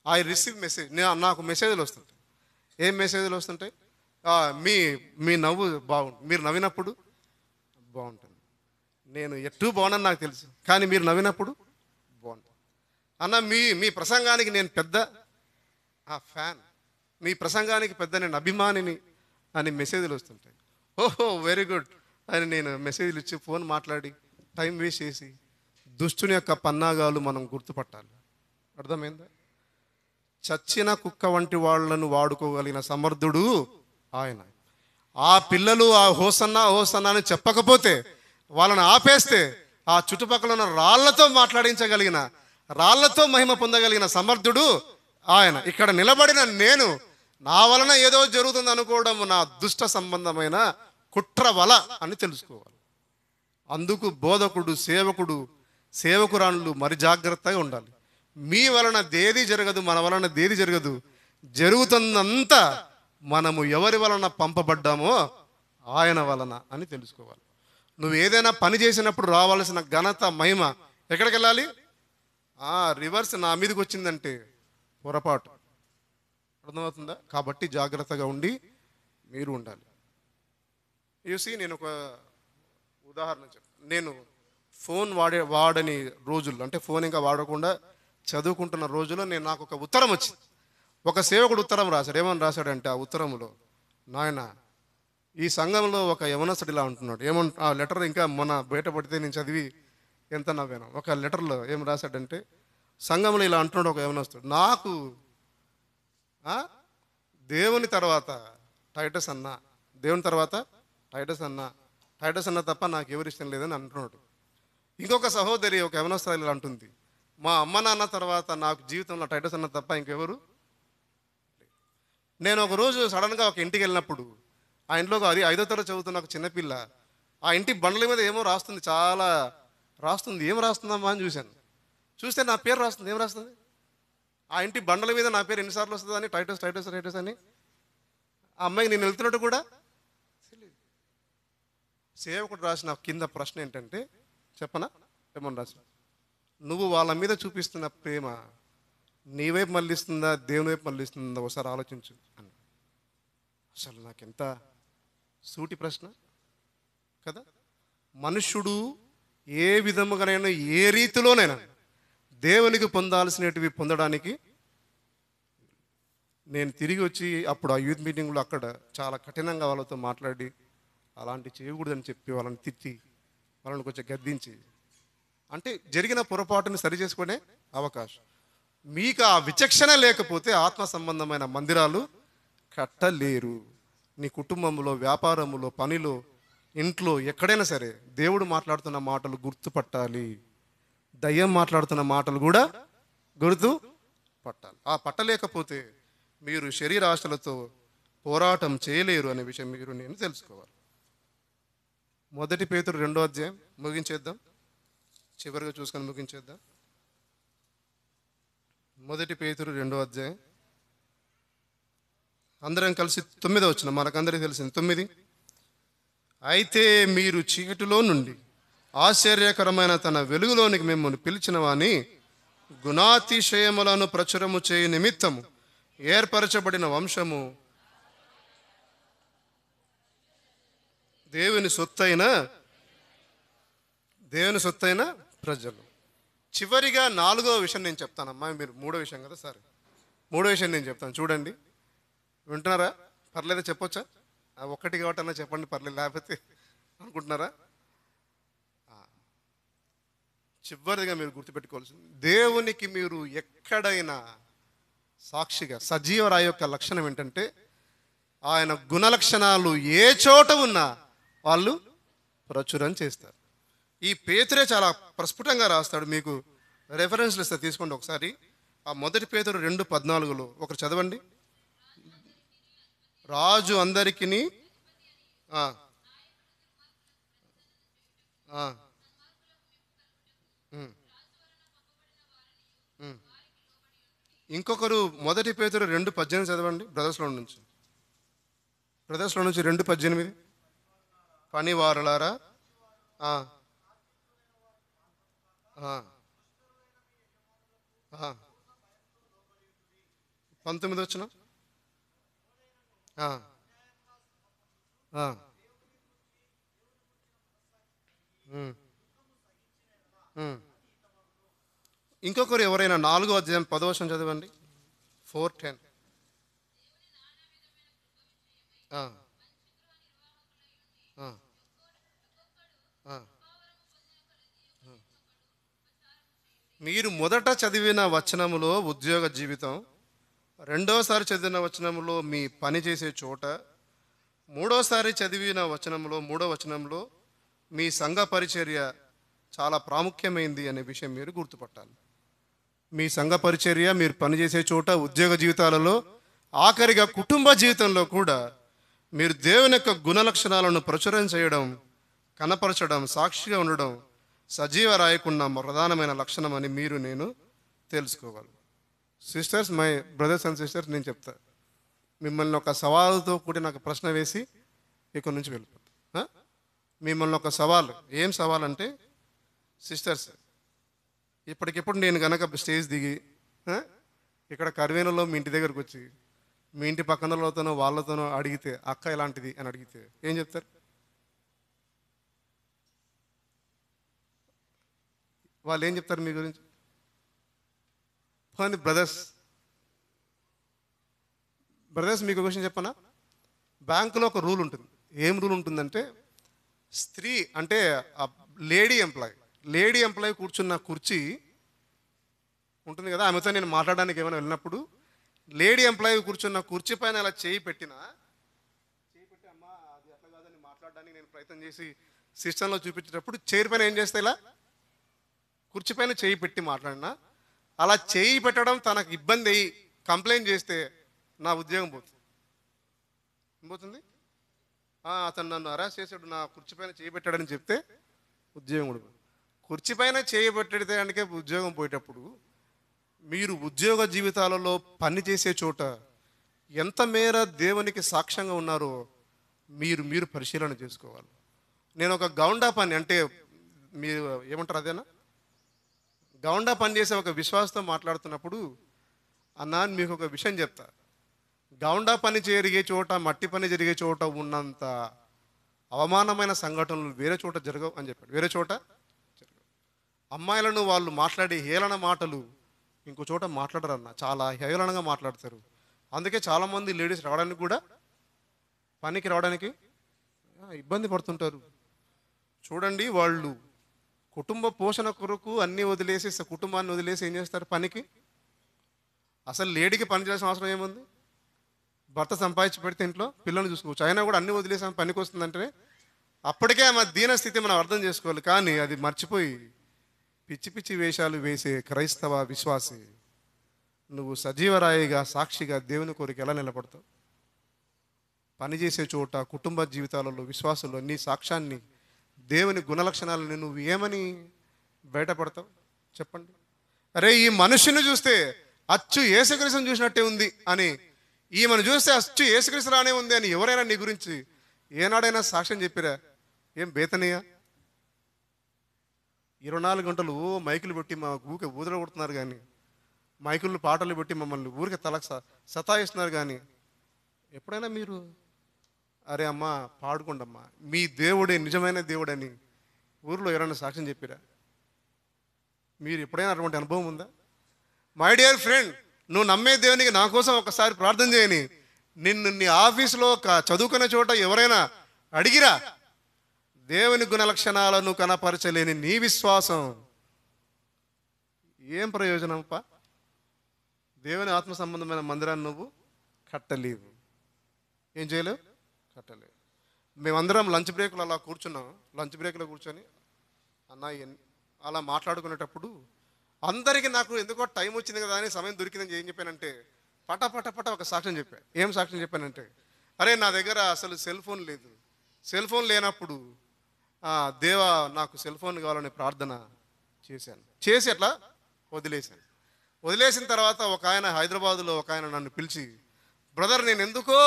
I receive message. నాకు మెసేజ్లు వస్తుంటాయి. ఏం మెసేజ్లు వస్తుంటాయి? మీ నవ్వు బాగుంటుంది, మీరు నవ్వినప్పుడు బాగుంటుంది. నేను ఎట్టూ బాగున్నాను నాకు తెలుసు, కానీ మీరు నవ్వినప్పుడు బాగుంటుంది. అన్న మీ ప్రసంగానికి నేను పెద్ద ఫ్యాన్, మీ ప్రసంగానికి పెద్ద నేను అభిమానిని అని మెసేజ్లు వస్తుంటాయి. ఓహో వెరీ గుడ్ అని నేను మెసేజ్లు ఇచ్చి ఫోన్ మాట్లాడి టైం వేస్ట్ చేసి దుష్టుని యొక్క పన్నాగాలు మనం గుర్తుపట్టాలి. అర్థమైందా? చచ్చిన కుక్క వంటి వాళ్ళను వాడుకోగలిగిన సమర్థుడు ఆయన. ఆ పిల్లలు ఆ హోసన్నా హోసన్నా అని చెప్పకపోతే, వాళ్ళని ఆపేస్తే, ఆ చుట్టుపక్కల ఉన్న రాళ్లతో మాట్లాడించగలిగిన, రాళ్లతో మహిమ పొందగలిగిన సమర్థుడు ఆయన. ఇక్కడ నిలబడిన నేను నా వలన ఏదో జరుగుతుంది అనుకోవడం నా దుష్ట సంబంధమైన కుట్ర వల అని తెలుసుకోవాలి. అందుకు బోధకుడు, సేవకురాళ్ళు మరి జాగ్రత్తగా ఉండాలి. మీ వలన దేది జరగదు, మన వలన దేది జరగదు. జరుగుతుందంతా మనము ఎవరి వలన పంపబడ్డామో ఆయన వలన అని తెలుసుకోవాలి. నువ్వు ఏదైనా పని చేసినప్పుడు రావాల్సిన ఘనత, మహిమ ఎక్కడికి వెళ్ళాలి? రివర్స్ నా మీదకి వచ్చిందంటే పొరపాటు. అర్థమవుతుందా? కాబట్టి జాగ్రత్తగా ఉండి మీరు ఉండాలి. చూసి నేను ఒక ఉదాహరణ చెప్తాను. నేను ఫోన్ వాడని రోజుల్లో, అంటే ఫోన్ ఇంకా వాడకుండా చదువుకుంటున్న రోజుల్లో నాకు ఒక ఉత్తరం వచ్చింది. ఒక సేవకుడు ఉత్తరం రాశాడు. ఏమని రాశాడంటే ఆ ఉత్తరంలో, నాయన ఈ సంఘంలో ఒక యవనస్తుడు ఇలా అంటున్నాడు. ఆ లెటర్ ఇంకా మొన్న బయటపడితే నేను చదివి ఎంత నవ్వాను. ఒక లెటర్లో ఏం రాశాడంటే, సంఘంలో ఇలా అంటున్నాడు ఒక యవనస్తుడు, నాకు దేవుని తర్వాత టైటస్ అన్న, దేవుని తర్వాత టైటస్ అన్న తప్ప నాకు ఎవరు ఇష్టం లేదని అంటున్నాడు. ఇంకొక సహోదరి, ఒక యవనస్తురాలు ఇలా అంటుంది, మా అమ్మ నాన్న తర్వాత నాకు జీవితంలో టైటస్ అన్న తప్ప ఇంకెవరు. నేను ఒకరోజు సడన్గా ఒక ఇంటికి వెళ్ళినప్పుడు, ఆ ఇంట్లో అది 5వ తరగతి చదువుతున్న ఒక చిన్నపిల్ల ఆ ఇంటి బండ్ల మీద ఏమో రాస్తుంది, చాలా రాస్తుంది. ఏం రాస్తుందమ్మా అని చూస్తే నా పేరు రాస్తుంది. ఏం రాస్తుంది? ఆ ఇంటి బండల మీద నా పేరు ఎన్నిసార్లు వస్తుంది అని, టైటస్ అని. ఆ అమ్మాయికి నేను వెళ్తున్నట్టు కూడా తెలియదు. సేవకుడు రాసిన కింద ప్రశ్న ఏంటంటే, చెప్పనా ఏమని రాసిన, నువ్వు వాళ్ళ మీద చూపిస్తున్న ప్రేమ నీ వైపు మళ్ళిస్తుందా, దేవుని వైపు మళ్ళిస్తుందా ఒకసారి ఆలోచించు అని. అసలు నాకెంత సూటి ప్రశ్న కదా. మనుష్యుడు ఏ విధముగానైనా, ఏ రీతిలోనైనా దేవునికి పొందాల్సినవి పొందడానికి, నేను తిరిగి వచ్చి అప్పుడు ఆ యూత్ మీటింగ్లో అక్కడ చాలా కఠినంగా వాళ్ళతో మాట్లాడి, అలాంటి చేయకూడదని చెప్పి వాళ్ళని తిట్టి, వాళ్ళని కొంచెం గద్దించి, అంటే జరిగిన పొరపాటుని సరి చేసుకునే అవకాశం. మీకు ఆ విచక్షణ లేకపోతే ఆత్మ సంబంధమైన మందిరాలు కట్టలేరు. నీ కుటుంబంలో, వ్యాపారంలో, పనిలో, ఇంట్లో, ఎక్కడైనా సరే దేవుడు మాట్లాడుతున్న మాటలు గుర్తుపట్టాలి. దయ్యం మాట్లాడుతున్న మాటలు కూడా గుర్తు పట్టాలి. ఆ పట్టలేకపోతే మీరు శరీరాశలతో పోరాటం చేయలేరు అనే విషయం నేను తెలుసుకోవాలి. 1 పేతురు 2వ అధ్యాయం ముగించేద్దాం, చివరిగా చూసుకొని ముగించేద్దాం. 1 పేతురు 2వ అధ్యాయం అందరం కలిసి 9వ వచనం, మనకందరికీ తెలిసింది 9. అయితే మీరు చీకటిలో నుండి ఆశ్చర్యకరమైన తన వెలుగులోనికి మిమ్మల్ని పిలిచిన వాని గుణాతిశయములను ప్రచురము చేయ నిమిత్తము ఏర్పరచబడిన వంశము, దేవుని సొత్తైన ప్రజలు. చివరిగా 4వ విషయం నేను చెప్తానమ్మా. మీరు 3వ విషయం కదా సరే, 3వ విషయం నేను చెప్తాను. చూడండి, వింటున్నారా? పర్లేదా? చెప్పొచ్చా? ఒక్కటి కాబట్టి అన్నా చెప్పండి, పర్లేదు, లేకపోతే అనుకుంటున్నారా? చివరిగా మీరు గుర్తుపెట్టుకోవాల్సింది, దేవునికి మీరు ఎక్కడైనా సాక్షిగా, సజీవరాయి యొక్క లక్షణం ఏంటంటే, ఆయన గుణలక్షణాలు ఏ చోట ఉన్నా వాళ్ళు ప్రచురం చేస్తారు. ఈ పేతురే చాలా ప్రస్ఫుటంగా రాస్తాడు. మీకు రెఫరెన్స్లు ఇస్తే తీసుకోండి ఒకసారి. ఆ 1 పేతురు 2:14 ఒకరు చదవండి. రాజు అందరికీ ఇంకొకరు 1 పేతురు 2:18 చదవండి. బ్రదర్స్లో నుంచి 2:18, పనివారులారా 19 వచనం, ఇంకొకరు ఎవరైనా 4వ అధ్యాయం 10వ వచనం చదవండి. 4:10. మీరు మొదట చదివిన వచనములో ఉద్యోగ జీవితం రెండోసారి చదివిన వచనంలో మీ పని చేసే చోట, మూడోసారి చదివిన వచనంలో మూడో వచనంలో మీ సంఘ పరిచర్య చాలా ప్రాముఖ్యమైంది అనే విషయం మీరు గుర్తుపట్టాలి. మీ సంఘ పరిచర్య, మీరు పనిచేసే చోట, ఉద్యోగ జీవితాలలో, ఆఖరిగా కుటుంబ జీవితంలో కూడా మీరు దేవుని యొక్క గుణ లక్షణాలను ప్రచురం చేయడం, కనపరచడం, సాక్షిగా ఉండడం సజీవ రాయకున్న ప్రధానమైన లక్షణం అని మీరు నేను తెలుసుకోవాలి. Sisters, my brothers and sisters, నేను చెప్తా, మిమ్మల్ని ఒక సవాలుతో కూడిన ఒక ప్రశ్న వేసి ఇక్కడి నుంచి వెళ్ళిపోతా. మిమ్మల్ని ఒక సవాలు, ఏం సవాల్ అంటే, సిస్టర్స్, ఇప్పటికిప్పుడు నేను కనుక స్టేజ్ దిగి ఇక్కడ కర్వేనలో మీ ఇంటి దగ్గరకు వచ్చి మీ ఇంటి పక్కనతోనో వాళ్ళతోనో అడిగితే అక్క ఎలాంటిది అని అడిగితే ఏం చెప్తారు? వాళ్ళు ఏం చెప్తారు మీ గురించి? కానీ బ్రదర్స్ మీకు ఒక విషయం చెప్పనా? బ్యాంకులో ఒక రూల్ ఉంటుంది. ఏం రూల్ ఉంటుందంటే, స్త్రీ అంటే లేడీ ఎంప్లాయ్ కూర్చున్న కుర్చీ ఉంటుంది కదా, ఆమెతో నేను మాట్లాడడానికి ఏమైనా వెళ్ళినప్పుడు లేడీ ఎంప్లాయీ కూర్చున్న కుర్చీ పైన అలా చేయి పెట్టి అమ్మా అది అట్లా కాదని మాట్లాడడానికి నేను ప్రయత్నం చేసి సిస్టంలో చూపించేటప్పుడు చైర్ పైన ఏం చేస్తే ఇలా కుర్చీ పైన చేయి పెట్టి మాట్లాడినా, అలా చేయి పెట్టడం తనకు ఇబ్బంది అయ్యి కంప్లైంట్ చేస్తే నా ఉద్యోగం పోతుంది. అతను నన్ను అరెస్ట్ చేసాడు, నా కుర్చీ పైన చేయి పెట్టాడని చెప్తే ఉద్యోగం కూడా. కుర్చీ పైన చేయి పెట్టడానికే ఉద్యోగం పోయేటప్పుడు మీరు ఉద్యోగ జీవితాలలో పని చేసే చోట ఎంత మేర దేవునికి సాక్ష్యంగా ఉన్నారో మీరు పరిశీలన చేసుకోవాలి. నేను ఒక గౌండా పని అంటే మీరు ఏమంటారు అదేనా, గౌండా పని చేసే ఒక విశ్వాసంతో మాట్లాడుతున్నప్పుడు, అన్నా మీకు ఒక విషయం చెప్తా, గౌండా పని జరిగే చోట, మట్టి పని జరిగే చోట ఉన్నంత అవమానమైన సంఘటనలు వేరే చోట జరగవు అని చెప్పాడు. వేరే చోట జరగవు. అమ్మాయిలను వాళ్ళు మాట్లాడే హేళన మాటలు ఇంకో చోట మాట్లాడరన్న, చాలా హేళనగా మాట్లాడతారు. అందుకే చాలామంది లేడీస్ రావడానికి కూడా, పనికి రావడానికి ఇబ్బంది పడుతుంటారు. చూడండి, వాళ్ళు కుటుంబ పోషణ కొరకు అన్నీ వదిలేసి, కుటుంబాన్ని వదిలేసి ఏం చేస్తారు పనికి. అసలు లేడీకి పని చేయాల్సిన అవసరం ఏముంది? భర్త సంపాదించి పెడితే ఇంట్లో పిల్లల్ని చూసుకోవచ్చు. అయినా కూడా అన్నీ వదిలేసి ఆమె పనికి వస్తుందంటే అప్పటికే ఆమె దీన స్థితి మనం అర్థం చేసుకోవాలి. కానీ అది మర్చిపోయి పిచ్చి పిచ్చి వేషాలు వేసే క్రైస్తవ విశ్వాసి, నువ్వు సజీవరాయిగా, సాక్షిగా దేవుని కోరిక ఎలా నిలబడతావు? పనిచేసే చోట, కుటుంబ జీవితాలలో, విశ్వాసంలో నీ సాక్ష్యాన్ని, దేవుని గుణలక్షణాలను నువ్వు ఏమని బయటపడతావు చెప్పండి? అరే, ఈ మనుషుని చూస్తే అచ్చు యేసుక్రీస్తుని చూసినట్టే ఉంది అని, ఈమెను చూస్తే అచ్చు యేసుక్రీస్తులానే ఉంది అని ఎవరైనా నీ గురించి ఏనాడైనా సాక్ష్యం చెప్పిరా? ఏం బేతనీయ 24 గంటలు మైకులు పెట్టి మా ఊరికే ఊదర కొడుతున్నారు, కానీ మైకులు పాటలు పెట్టి మమ్మల్ని ఊరికే తలకు సతాయిస్తున్నారు. కానీ ఎప్పుడైనా మీరు అరే అమ్మా పాడుకోండమ్మా, మీ దేవుడే నిజమైన దేవుడని ఊరిలో ఎవరైనా సాక్ష్యం చెప్పిరా? మీరు ఎప్పుడైనా అటువంటి అనుభవం ఉందా? మై డియర్ ఫ్రెండ్, నువ్వు నమ్మే దేవునికి నా కోసం ఒకసారి ప్రార్థన చేయని, నిన్ను నీ ఆఫీసులో చదువుకునే చోట ఎవరైనా అడిగిరా? దేవుని గుణ లక్షణాలను కనపరచలేని నీ విశ్వాసం ఏం ప్రయోజనంపా? దేవుని ఆత్మ సంబంధమైన మందిరాన్ని నువ్వు కట్టలేవు. ఏం చేయలేవు? కట్టలేవు. మేమందరం లంచ్ బ్రేక్లో అలా కూర్చున్నాం. లంచ్ బ్రేక్లో కూర్చొని అన్న అలా మాట్లాడుకునేటప్పుడు అందరికీ నాకు ఎందుకో టైం వచ్చింది కదా అని, సమయం దొరికిందని ఏం చెప్పానంటే, పట ఒక సాక్ష్యం చెప్పాను. ఏం సాక్ష్యం చెప్పానంటే, అరే నా దగ్గర అసలు సెల్ ఫోన్ లేదు. సెల్ ఫోన్ లేనప్పుడు దేవా నాకు సెల్ ఫోన్ కావాలని ప్రార్థన చేశాను. చేసి అట్లా వదిలేశాను. వదిలేసిన తర్వాత ఒక ఆయన హైదరాబాదులో ఒక ఆయన నన్ను పిలిచి, బ్రదర్ నేను ఎందుకో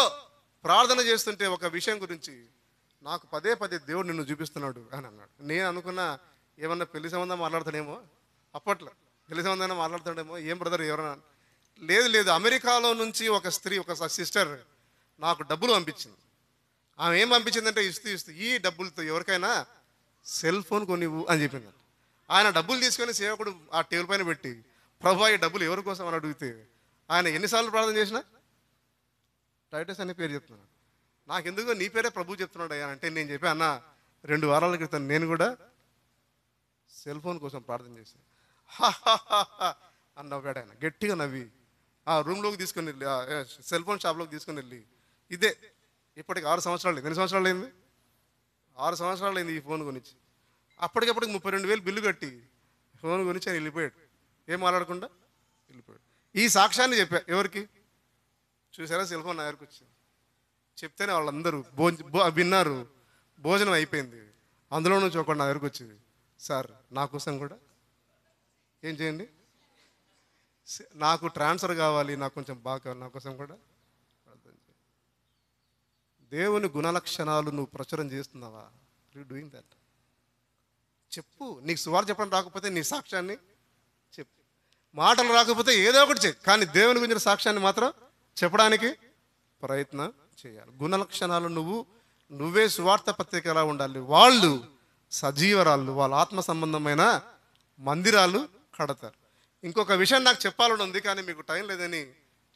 ప్రార్థన చేస్తుంటే ఒక విషయం గురించి నాకు పదే దేవుడు నిన్ను చూపిస్తున్నాడు అని అన్నాడు. నేను అనుకున్నా ఏమన్నా పెళ్లి సంబంధం మాట్లాడతాడేమో, అప్పట్లో పెళ్లి సంబంధం మాట్లాడతాడేమో, ఏం బ్రదర్ ఎవరన్నా? లేదు, అమెరికాలో నుంచి ఒక స్త్రీ, ఒక సిస్టర్ నాకు డబ్బులు పంపించింది. ఆమె ఏం పంపించిందంటే, ఇస్తూ ఈ డబ్బులతో ఎవరికైనా సెల్ ఫోన్ కొనివ్వు అని చెప్పింది. ఆయన డబ్బులు తీసుకొని సేవకుడు ఆ టేబుల్ పైన పెట్టి, ప్రభు ఈ డబ్బులు ఎవరి కోసం అని అడిగితే, ఆయన ఎన్నిసార్లు ప్రార్థన చేసినా టైటస్ అనే పేరు చెప్తున్నాడు. నాకెందుకో నీ పేరే ప్రభు చెప్తున్నాడు అయ్యా అంటే, నేను చెప్పా అన్న 2 వారాల క్రితం నేను కూడా సెల్ ఫోన్ కోసం ప్రార్థన చేశాను అని నవ్వాడు ఆయన, గట్టిగా నవ్వి. ఆ రూమ్లోకి తీసుకొని వెళ్ళి సెల్ ఫోన్ షాప్లోకి తీసుకొని వెళ్ళి ఇదే ఇప్పటికి 6 సంవత్సరాలు అయింది. ఎన్ని సంవత్సరాలు అయింది? 6 సంవత్సరాలు అయింది ఈ ఫోన్ గురించి. అప్పటికప్పటికి 32,000 బిల్లు కట్టి ఫోన్ గురించి ఆయన వెళ్ళిపోయాడు. ఏం మాట్లాడకుండా వెళ్ళిపోయాడు. ఈ సాక్ష్యాన్ని చెప్పా ఎవరికి? చూసారా, సెల్ ఫోన్ నా దగ్గరకు వచ్చింది. చెప్తేనే వాళ్ళందరూ విన్నారు. భోజనం అయిపోయింది. అందులో నుంచి ఒకటి నా దగ్గరకు వచ్చింది, సార్ నా కోసం కూడా ఏం చేయండి, నాకు ట్రాన్స్ఫర్ కావాలి, నాకు కొంచెం బాగా కావాలి, నా కోసం కూడా ప్రార్థన చేయండి. దేవుని గుణలక్షణాలు నువ్వు ప్రచురం చేస్తున్నావా? You doing that? చెప్పు. నీకు సువార్త చెప్పడం రాకపోతే నీ సాక్ష్యాన్ని చెప్పు. మాటలు రాకపోతే ఏదో ఒకటి చెప్పు, కానీ దేవుని గురించిన సాక్ష్యాన్ని మాత్రం చెప్పడానికి ప్రయత్నం చేయాలి. గుణలక్షణాలు నువ్వే సువార్త పత్రిక ఎలా ఉండాలి. వాళ్ళు సజీవరాళ్ళు, వాళ్ళ ఆత్మ సంబంధమైన మందిరాలు కడతారు. ఇంకొక విషయం నాకు చెప్పాలని ఉంది, కానీ మీకు టైం లేదని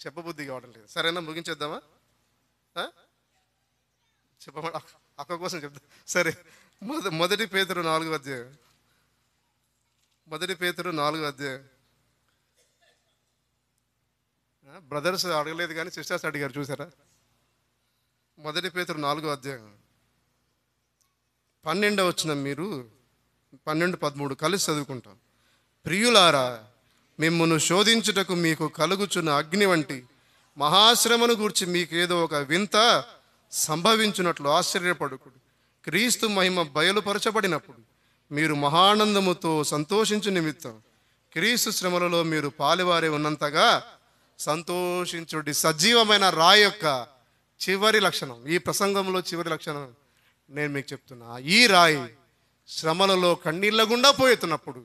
చెప్పబుద్ధి కావడం లేదు. సరేనా, ముగించేద్దామా? చెప్పమా, అక్క కోసం చెప్తా. సరే, మొదటి పేతురు 4వ అధ్యాయం. మొదటి పేతురు 4వ అధ్యాయం. బ్రదర్స్ అడగలేదు కానీ సిస్టర్స్ అడిగారు, చూసారా? మొదటి పేతురు 4వ అధ్యాయం 12వ వచనం, మీరు 12-13 కలిసి చదువుకుంటాం. ప్రియులారా, మిమ్మును శోధించుటకు మీకు కలుగుచున్న అగ్ని వంటి మహాశ్రమను గూర్చి మీకేదో ఒక వింత సంభవించున్నట్లు ఆశ్చర్యపడుకుడు. క్రీస్తు మహిమ బయలుపరచబడినప్పుడు మీరు మహానందముతో సంతోషించు నిమిత్తం క్రీస్తు శ్రమలలో మీరు పాలువారే ఉన్నంతగా సంతోషించుడి. సజీవమైన రాయి యొక్క చివరి లక్షణం, ఈ ప్రసంగంలో చివరి లక్షణం నేను మీకు చెప్తున్నా. ఈ రాయి శ్రమలలో కన్నీళ్ళ గుండా పోయేతున్నప్పుడు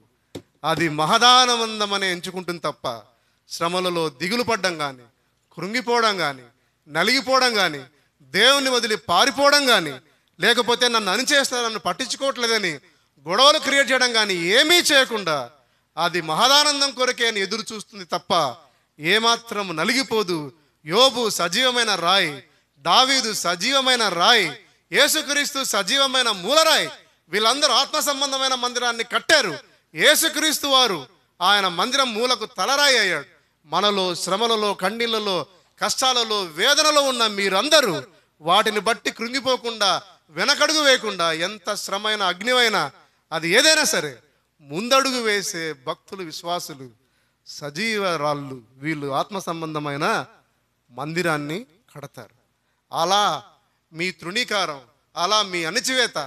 అది మహదానందమనే ఎంచుకుంటుంది తప్ప శ్రమలలో దిగులు పడ్డం కానీ, కృంగిపోవడం కానీ, నలిగిపోవడం కానీ, దేవుని వదిలి పారిపోవడం కానీ, లేకపోతే నన్ను అణిచేస్తా, నన్ను పట్టించుకోవట్లేదని గొడవలు క్రియేట్ చేయడం కానీ ఏమీ చేయకుండా అది మహదానందం కొరకే అని ఎదురు చూస్తుంది తప్ప ఏమాత్రం నలిగిపోదు. యోబు సజీవమైన రాయి, దావీదు సజీవమైన రాయి, యేసుక్రీస్తు సజీవమైన మూలరాయి. వీళ్ళందరూ ఆత్మ సంబంధమైన మందిరాన్ని కట్టారు. యేసుక్రీస్తు వారు ఆయన మందిరం మూలకు తలరాయి అయ్యాడు. మనలో శ్రమలలో, కన్నీళ్లలో, కష్టాలలో, వేదనలో ఉన్న మీరందరూ వాటిని బట్టి కృంగిపోకుండా, వెనకడుగు వేయకుండా, ఎంత శ్రమైన అగ్నివైనా అది ఏదైనా సరే ముందడుగు వేసే భక్తులు, విశ్వాసులు, సజీవరాళ్ళు, వీళ్ళు ఆత్మ సంబంధమైన మందిరాన్ని కడతారు. అలా మీ తృణీకారం, అలా మీ అణచివేత,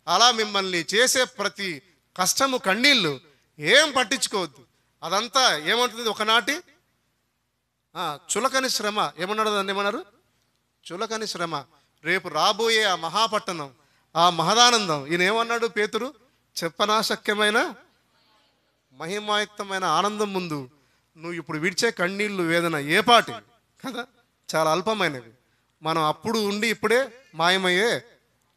అలా మిమ్మల్ని చేసే ప్రతి కష్టము, కన్నీళ్ళు ఏం పట్టించుకోవద్దు. అదంతా ఏమంటుంది, ఒకనాటి చులకని శ్రమ. ఏమన్నాడు దాన్ని? ఏమన్నారు? చులకని శ్రమ. రేపు రాబోయే ఆ మహాపట్టణం, ఆ మహదానందం. ఈయన ఏమన్నాడు పేతురు? చెప్పనాశక్యమైన మహిమాయుక్తమైన ఆనందం ముందు నువ్వు ఇప్పుడు విడిచే కన్నీళ్ళు, వేదన ఏపాటి కదా, చాలా అల్పమైనవి. మనం అప్పుడు ఉండి ఇప్పుడే మాయమయ్యే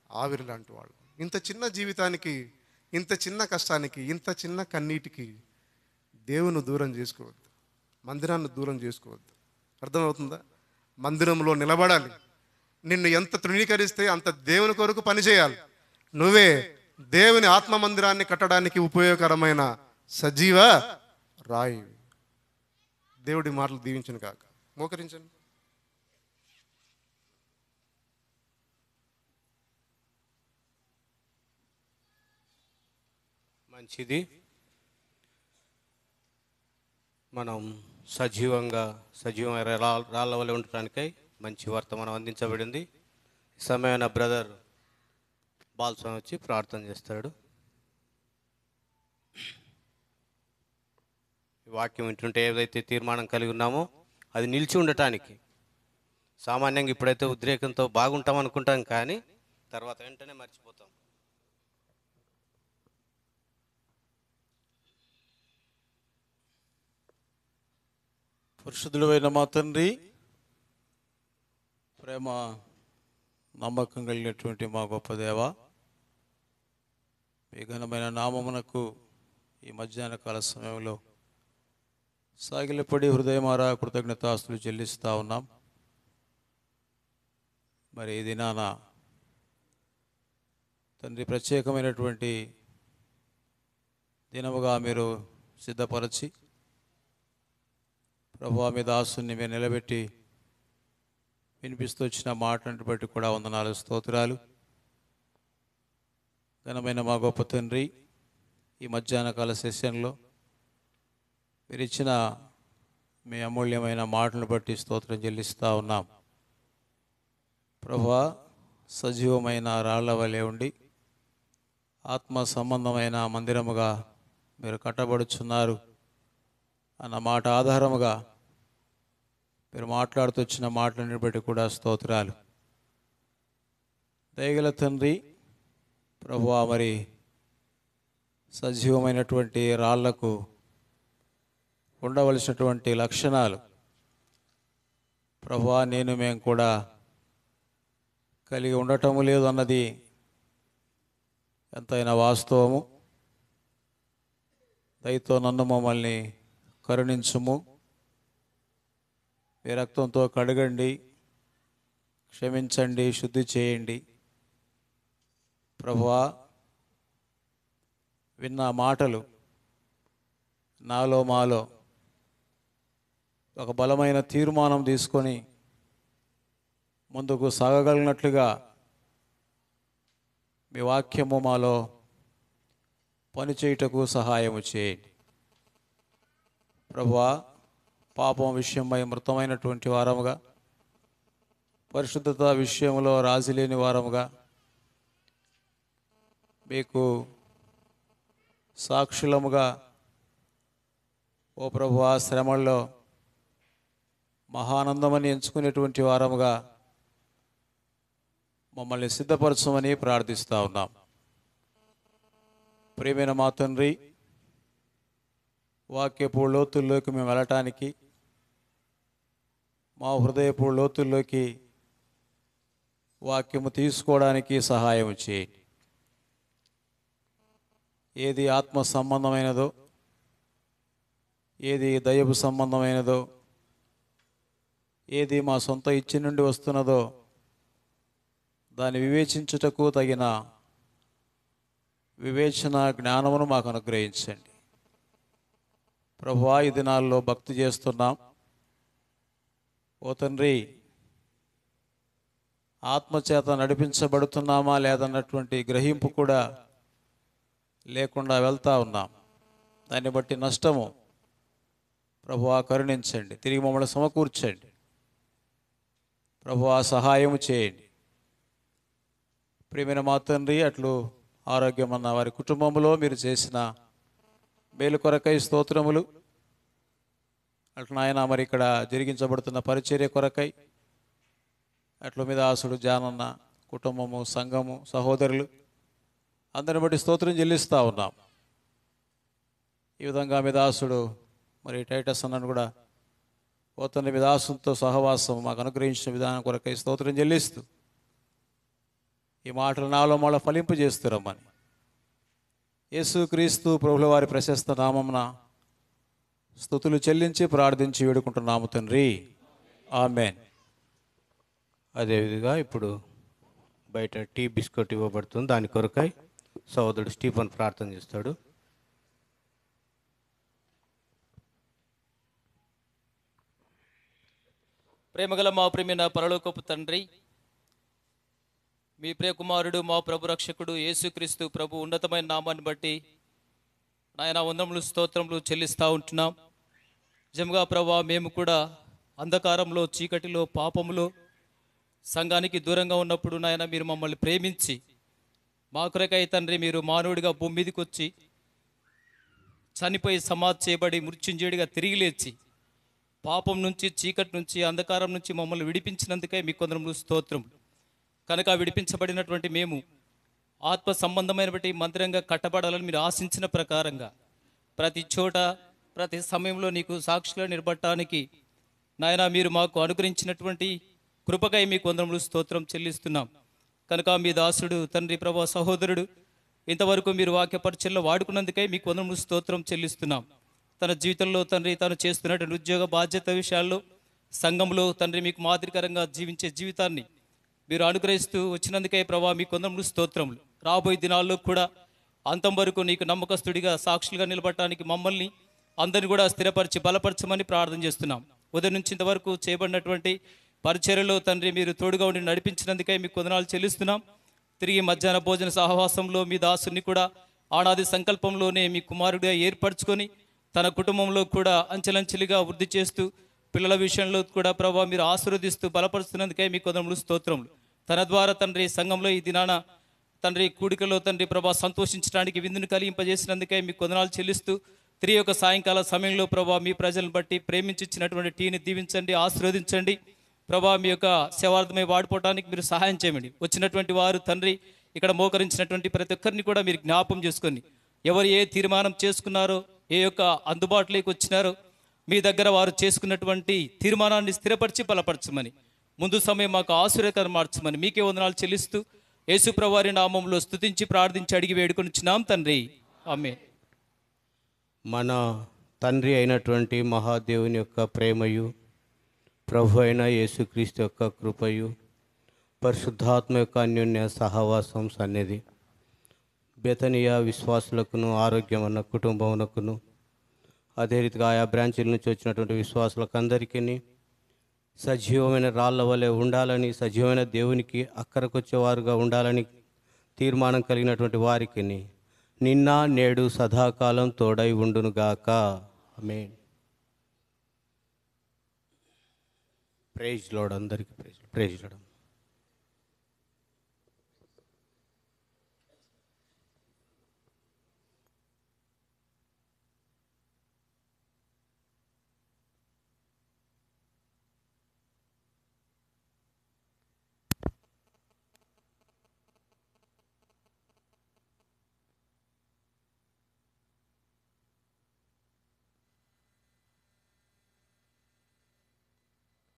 ఆవిరి లాంటి వాళ్ళు. ఇంత చిన్న జీవితానికి, ఇంత చిన్న కష్టానికి, ఇంత చిన్న కన్నీటికి దేవుని దూరం చేసుకోవద్దు, మందిరాన్ని దూరం చేసుకోవద్దు. అర్థమవుతుందా? మందిరంలో నిలబడాలి. నిన్ను ఎంత తృణీకరిస్తే అంత దేవుని కొరకు పనిచేయాలి. నువ్వే దేవుని ఆత్మ మందిరాన్ని కట్టడానికి ఉపయోగకరమైన సజీవ రాయి. దేవుడి మాటలు దీవించను కాక. మోకరించండి. మంచిది. మనం సజీవమైన రాళ్ళ వల్ల ఉండటానికై మంచి వర్తమానం అందించబడింది. సమయాన బ్రదర్ బాల్స్వామి వచ్చి ప్రార్థన చేస్తాడు. ఈ వాక్యం వింటుంటే ఏదైతే తీర్మానం కలిగి ఉన్నామో అది నిలిచి ఉండటానికి. సామాన్యంగా ఇప్పుడైతే ఉద్రేకంతో బాగుంటాం అనుకుంటాం, కానీ తర్వాత వెంటనే మర్చిపోతాం. పరిశుద్ధుడైన మా తండ్రి, ప్రేమ నమ్మకం కలిగినటువంటి మా గొప్ప దేవ, మీ ఘనమైన నామమునకు ఈ మధ్యాహ్న కాల సమయంలో సాగిలపడి హృదయమారా కృతజ్ఞతాస్తులు చెల్లిస్తూ ఉన్నాం. మరి ఈ దినాన తండ్రి ప్రత్యేకమైనటువంటి దినముగా మీరు సిద్ధపరచి ప్రభువా మీ దాసుని మీరు నిలబెట్టి వినిపిస్తూ వచ్చిన మాటలను బట్టి కూడా వందనాలు, స్తోత్రాలు. ఘనమైన మా గొప్ప తండ్రి, ఈ మధ్యాహ్న కాల సెషన్లో మీరు ఇచ్చిన మీ అమూల్యమైన మాటలను బట్టి స్తోత్రం చెల్లిస్తూ ఉన్నాం. ప్రభువా, సజీవమైన రాళ్ల వలె ఉండి ఆత్మ సంబంధమైన మందిరముగా మీరు కట్టబడుచున్నారు అన్న మాట ఆధారముగా మీరు మాట్లాడుతూ వచ్చిన మాటలను బట్టి కూడా స్తోత్రాలు. దయగల తండ్రి ప్రభువా, మరి సజీవమైనటువంటి రాళ్లకు ఉండవలసినటువంటి లక్షణాలు ప్రభువా మేము కూడా కలిగి ఉండటము లేదు అన్నది ఎంతైనా వాస్తవము. దయతో నన్ను మమ్మల్ని కరుణించుము, మీ రక్తంతో కడగండి, క్షమించండి, శుద్ధి చేయండి. ప్రభువా, విన్న మాటలు నాలో మాలో ఒక బలమైన తీర్మానం తీసుకొని ముందుకు సాగగలిగినట్లుగా మీ వాక్యము మాలో పనిచేయుటకు సహాయము చేయండి. ప్రభువా, పాపం విషయమై మృతమైనటువంటి వారముగా, పరిశుద్ధత విషయంలో రాజీ లేని వారముగా, మీకు సాక్షులముగా ఓ ప్రభువా శ్రమల్లో మహానందమని ఎంచుకునేటువంటి వారముగా మమ్మల్ని సిద్ధపరచమని ప్రార్థిస్తూ ఉన్నాం. ప్రియమైన మా తండ్రి, వాక్యపు లోతుల్లోకి మేము వెళ్ళటానికి, మా హృదయపు లోతుల్లోకి వాక్యము తీసుకోవడానికి సహాయం చేయండి. ఏది ఆత్మ సంబంధమైనదో, ఏది దైవ సంబంధమైనదో, ఏది మా సొంత ఇచ్చి నుండి వస్తున్నదో దాన్ని వివేచించుటకు తగిన వివేచన జ్ఞానమును మాకు అనుగ్రహించండి. ప్రభువా, ఈ దినాల్లో భక్తి చేస్తున్నాం. ఓ తండ్రి, ఆత్మచేత నడిపించబడుతున్నామా లేదన్నటువంటి గ్రహింపు కూడా లేకుండా వెళ్తూ ఉన్నాం. దాన్ని బట్టి నష్టము ప్రభువా కరుణించండి, తిరిగి మమ్మల్ని సమకూర్చండి. ప్రభువా, సహాయము చేయండి. ప్రియమైన మా తండ్రి, అట్లు ఆరోగ్యం అన్న వారి కుటుంబంలో మీరు చేసిన మేలు కొరకై స్తోత్రములు. అట్లు నాయన మరి ఇక్కడ జరిగించబడుతున్న పరిచర్య కొరకై, అట్లు మీ దాసుడు జానన్న కుటుంబము, సంఘము, సహోదరులు అందరిని బట్టి స్తోత్రం చెల్లిస్తూ ఉన్నాం. ఈ విధంగా మీ దాసుడు మరి టైటస్ అన్నను కూడా పోతున్న మీ దాసుతో సహవాసం మాకు అనుగ్రహించిన విధానం కొరకై స్తోత్రం చెల్లిస్తూ ఈ మాటలు నాలో మళ్ళీ ఫలింపు చేస్తురమ్మని యేసుక్రీస్తు ప్రభుల వారి ప్రశస్త నామమున స్తుతులు చెల్లించి ప్రార్థించి వేడుకుంటున్నాము తండ్రి, ఆమేన్. అదేవిధంగా ఇప్పుడు బయట టీ బిస్కెట్ ఇవ్వబడుతుంది. దాని కొరకై సహోదరుడు స్టీఫన్ ప్రార్థన చేస్తాడు. ప్రేమగల మా ప్రేమైన పరలోకపు తండ్రి, మీ ప్రియకుమారుడు మా ప్రభు రక్షకుడు యేసుక్రీస్తు ప్రభు ఉన్నతమైన నామాన్ని బట్టి నాయన వందనములు స్తోత్రములు చెల్లిస్తూ ఉంటున్నాం. నిజంగా ప్రభా, మేము కూడా అంధకారంలో, చీకటిలో, పాపములో సంఘానికి దూరంగా ఉన్నప్పుడు నాయన మీరు మమ్మల్ని ప్రేమించి మా కొరకై తండ్రి మీరు మానవుడిగా భూమి మీదకి వచ్చి చనిపోయి సమాధి చేయబడి మృత్యుంజయుడిగా తిరిగి లేచి పాపం నుంచి, చీకటి నుంచి, అంధకారం నుంచి మమ్మల్ని విడిపించినందుకే మీకు వందనములు స్తోత్రములు. కనుక విడిపించబడినటువంటి మేము ఆత్మ సంబంధమైన బట్టి మందిరంగా కట్టబడాలని మీరు ఆశించిన ప్రకారంగా ప్రతి చోట ప్రతి సమయంలో నీకు సాక్షిగా నిలబడటానికి నాయన మీరు మాకు అనుగ్రహించినటువంటి కృపకై మీకు వందనములు స్తోత్రం చెల్లిస్తున్నాం. కనుక మీ దాసుడు తండ్రి ప్రభా సహోదరుడు ఇంతవరకు మీరు వాక్య పరిచయలో వాడుకున్నందుకై మీకు వందనములు స్తోత్రం చెల్లిస్తున్నాం. తన జీవితంలో తండ్రి తాను చేస్తున్నటువంటి ఉద్యోగ బాధ్యత విషయాల్లో సంఘంలో తండ్రి మీకు మాదిరికరంగా జీవించే జీవితాన్ని మీరు అనుగ్రహిస్తూ వచ్చినందుకే ప్రభా మీకు వందనములు స్తోత్రములు. రాబోయే దినాల్లో కూడా అంతం వరకు నీకు నమ్మకస్తుడిగా సాక్షులుగా నిలబడటానికి మమ్మల్ని అందరిని కూడా స్థిరపరిచి బలపరచమని ప్రార్థన చేస్తున్నాం. ఉదయం నుంచి ఇంతవరకు చేయబడినటువంటి పరిచర్యలో తండ్రి మీరు తోడుగా ఉండి నడిపించినందుకే మీకు వందనాలు చెల్లిస్తున్నాం. తిరిగి మధ్యాహ్న భోజన సహవాసంలో మీ దాసుని కూడా ఆనాది సంకల్పంలోనే మీ కుమారుడిగా ఏర్పరచుకొని తన కుటుంబంలో కూడా అంచెలంచెలుగా వృద్ధి చేస్తూ పిల్లల విషయంలో కూడా ప్రభావ మీరు ఆశీర్వదిస్తూ బలపరుస్తున్నందుకే మీకు వందనములు స్తోత్రములు. తన ద్వారా తండ్రి సంఘంలో ఈ దినాన తండ్రి కూడికలో తండ్రి ప్రభా సంతోషించడానికి విందును కలిగింపజేసినందుకే మీకు వందనాలు చెల్లిస్తూ తిరిగి ఒక సాయంకాల సమయంలో ప్రభా మీ ప్రజలను బట్టి ప్రేమించినటువంటి టీని దీవించండి, ఆశీర్వదించండి ప్రభా. మీ యొక్క సేవార్థమై వాడుకోవడానికి మీరు సహాయం చేయమండి. వచ్చినటువంటి వారు తండ్రి ఇక్కడ మోకరించినటువంటి ప్రతి ఒక్కరిని కూడా మీరు జ్ఞాపం చేసుకొని ఎవరు ఏ తీర్మానం చేసుకున్నారో, ఏ యొక్క అందుబాటులోకి వచ్చినారో మీ దగ్గర వారు చేసుకున్నటువంటి తీర్మానాన్ని స్థిరపరిచి బలపరచమని, ముందు సమయం మాకు ఆశీర్వాదకరం మార్చమని మీకే వందనాలు చెల్లిస్తూ యేసుప్రభువారి నామంలో స్తుతించి ప్రార్థించి అడిగి వేడుకొనిచున్నాం తండ్రి, ఆమేన్. మన తండ్రి అయినటువంటి మహాదేవుని యొక్క ప్రేమయు, ప్రభు అయిన యేసుక్రీస్తు యొక్క కృపయు, పరిశుద్ధాత్మ యొక్క అన్యోన్య సహవాసం సన్నిధి బెతనియా విశ్వాసులకును, ఆరోగ్యమన్న కుటుంబమునకును, అదే రీతిగా ఆయా బ్రాంచీల నుంచి వచ్చినటువంటి విశ్వాసులకు అందరికీ సజీవమైన రాళ్ల వలె ఉండాలని, సజీవమైన దేవునికి అక్కరకొచ్చేవారుగా ఉండాలని తీర్మానం కలిగినటువంటి వారికి నిన్న నేడు సదాకాలం తోడై ఉండునుగాక. ఆమేన్. Praise Lord. అందరికీ ప్రైజ్ లార్డ్.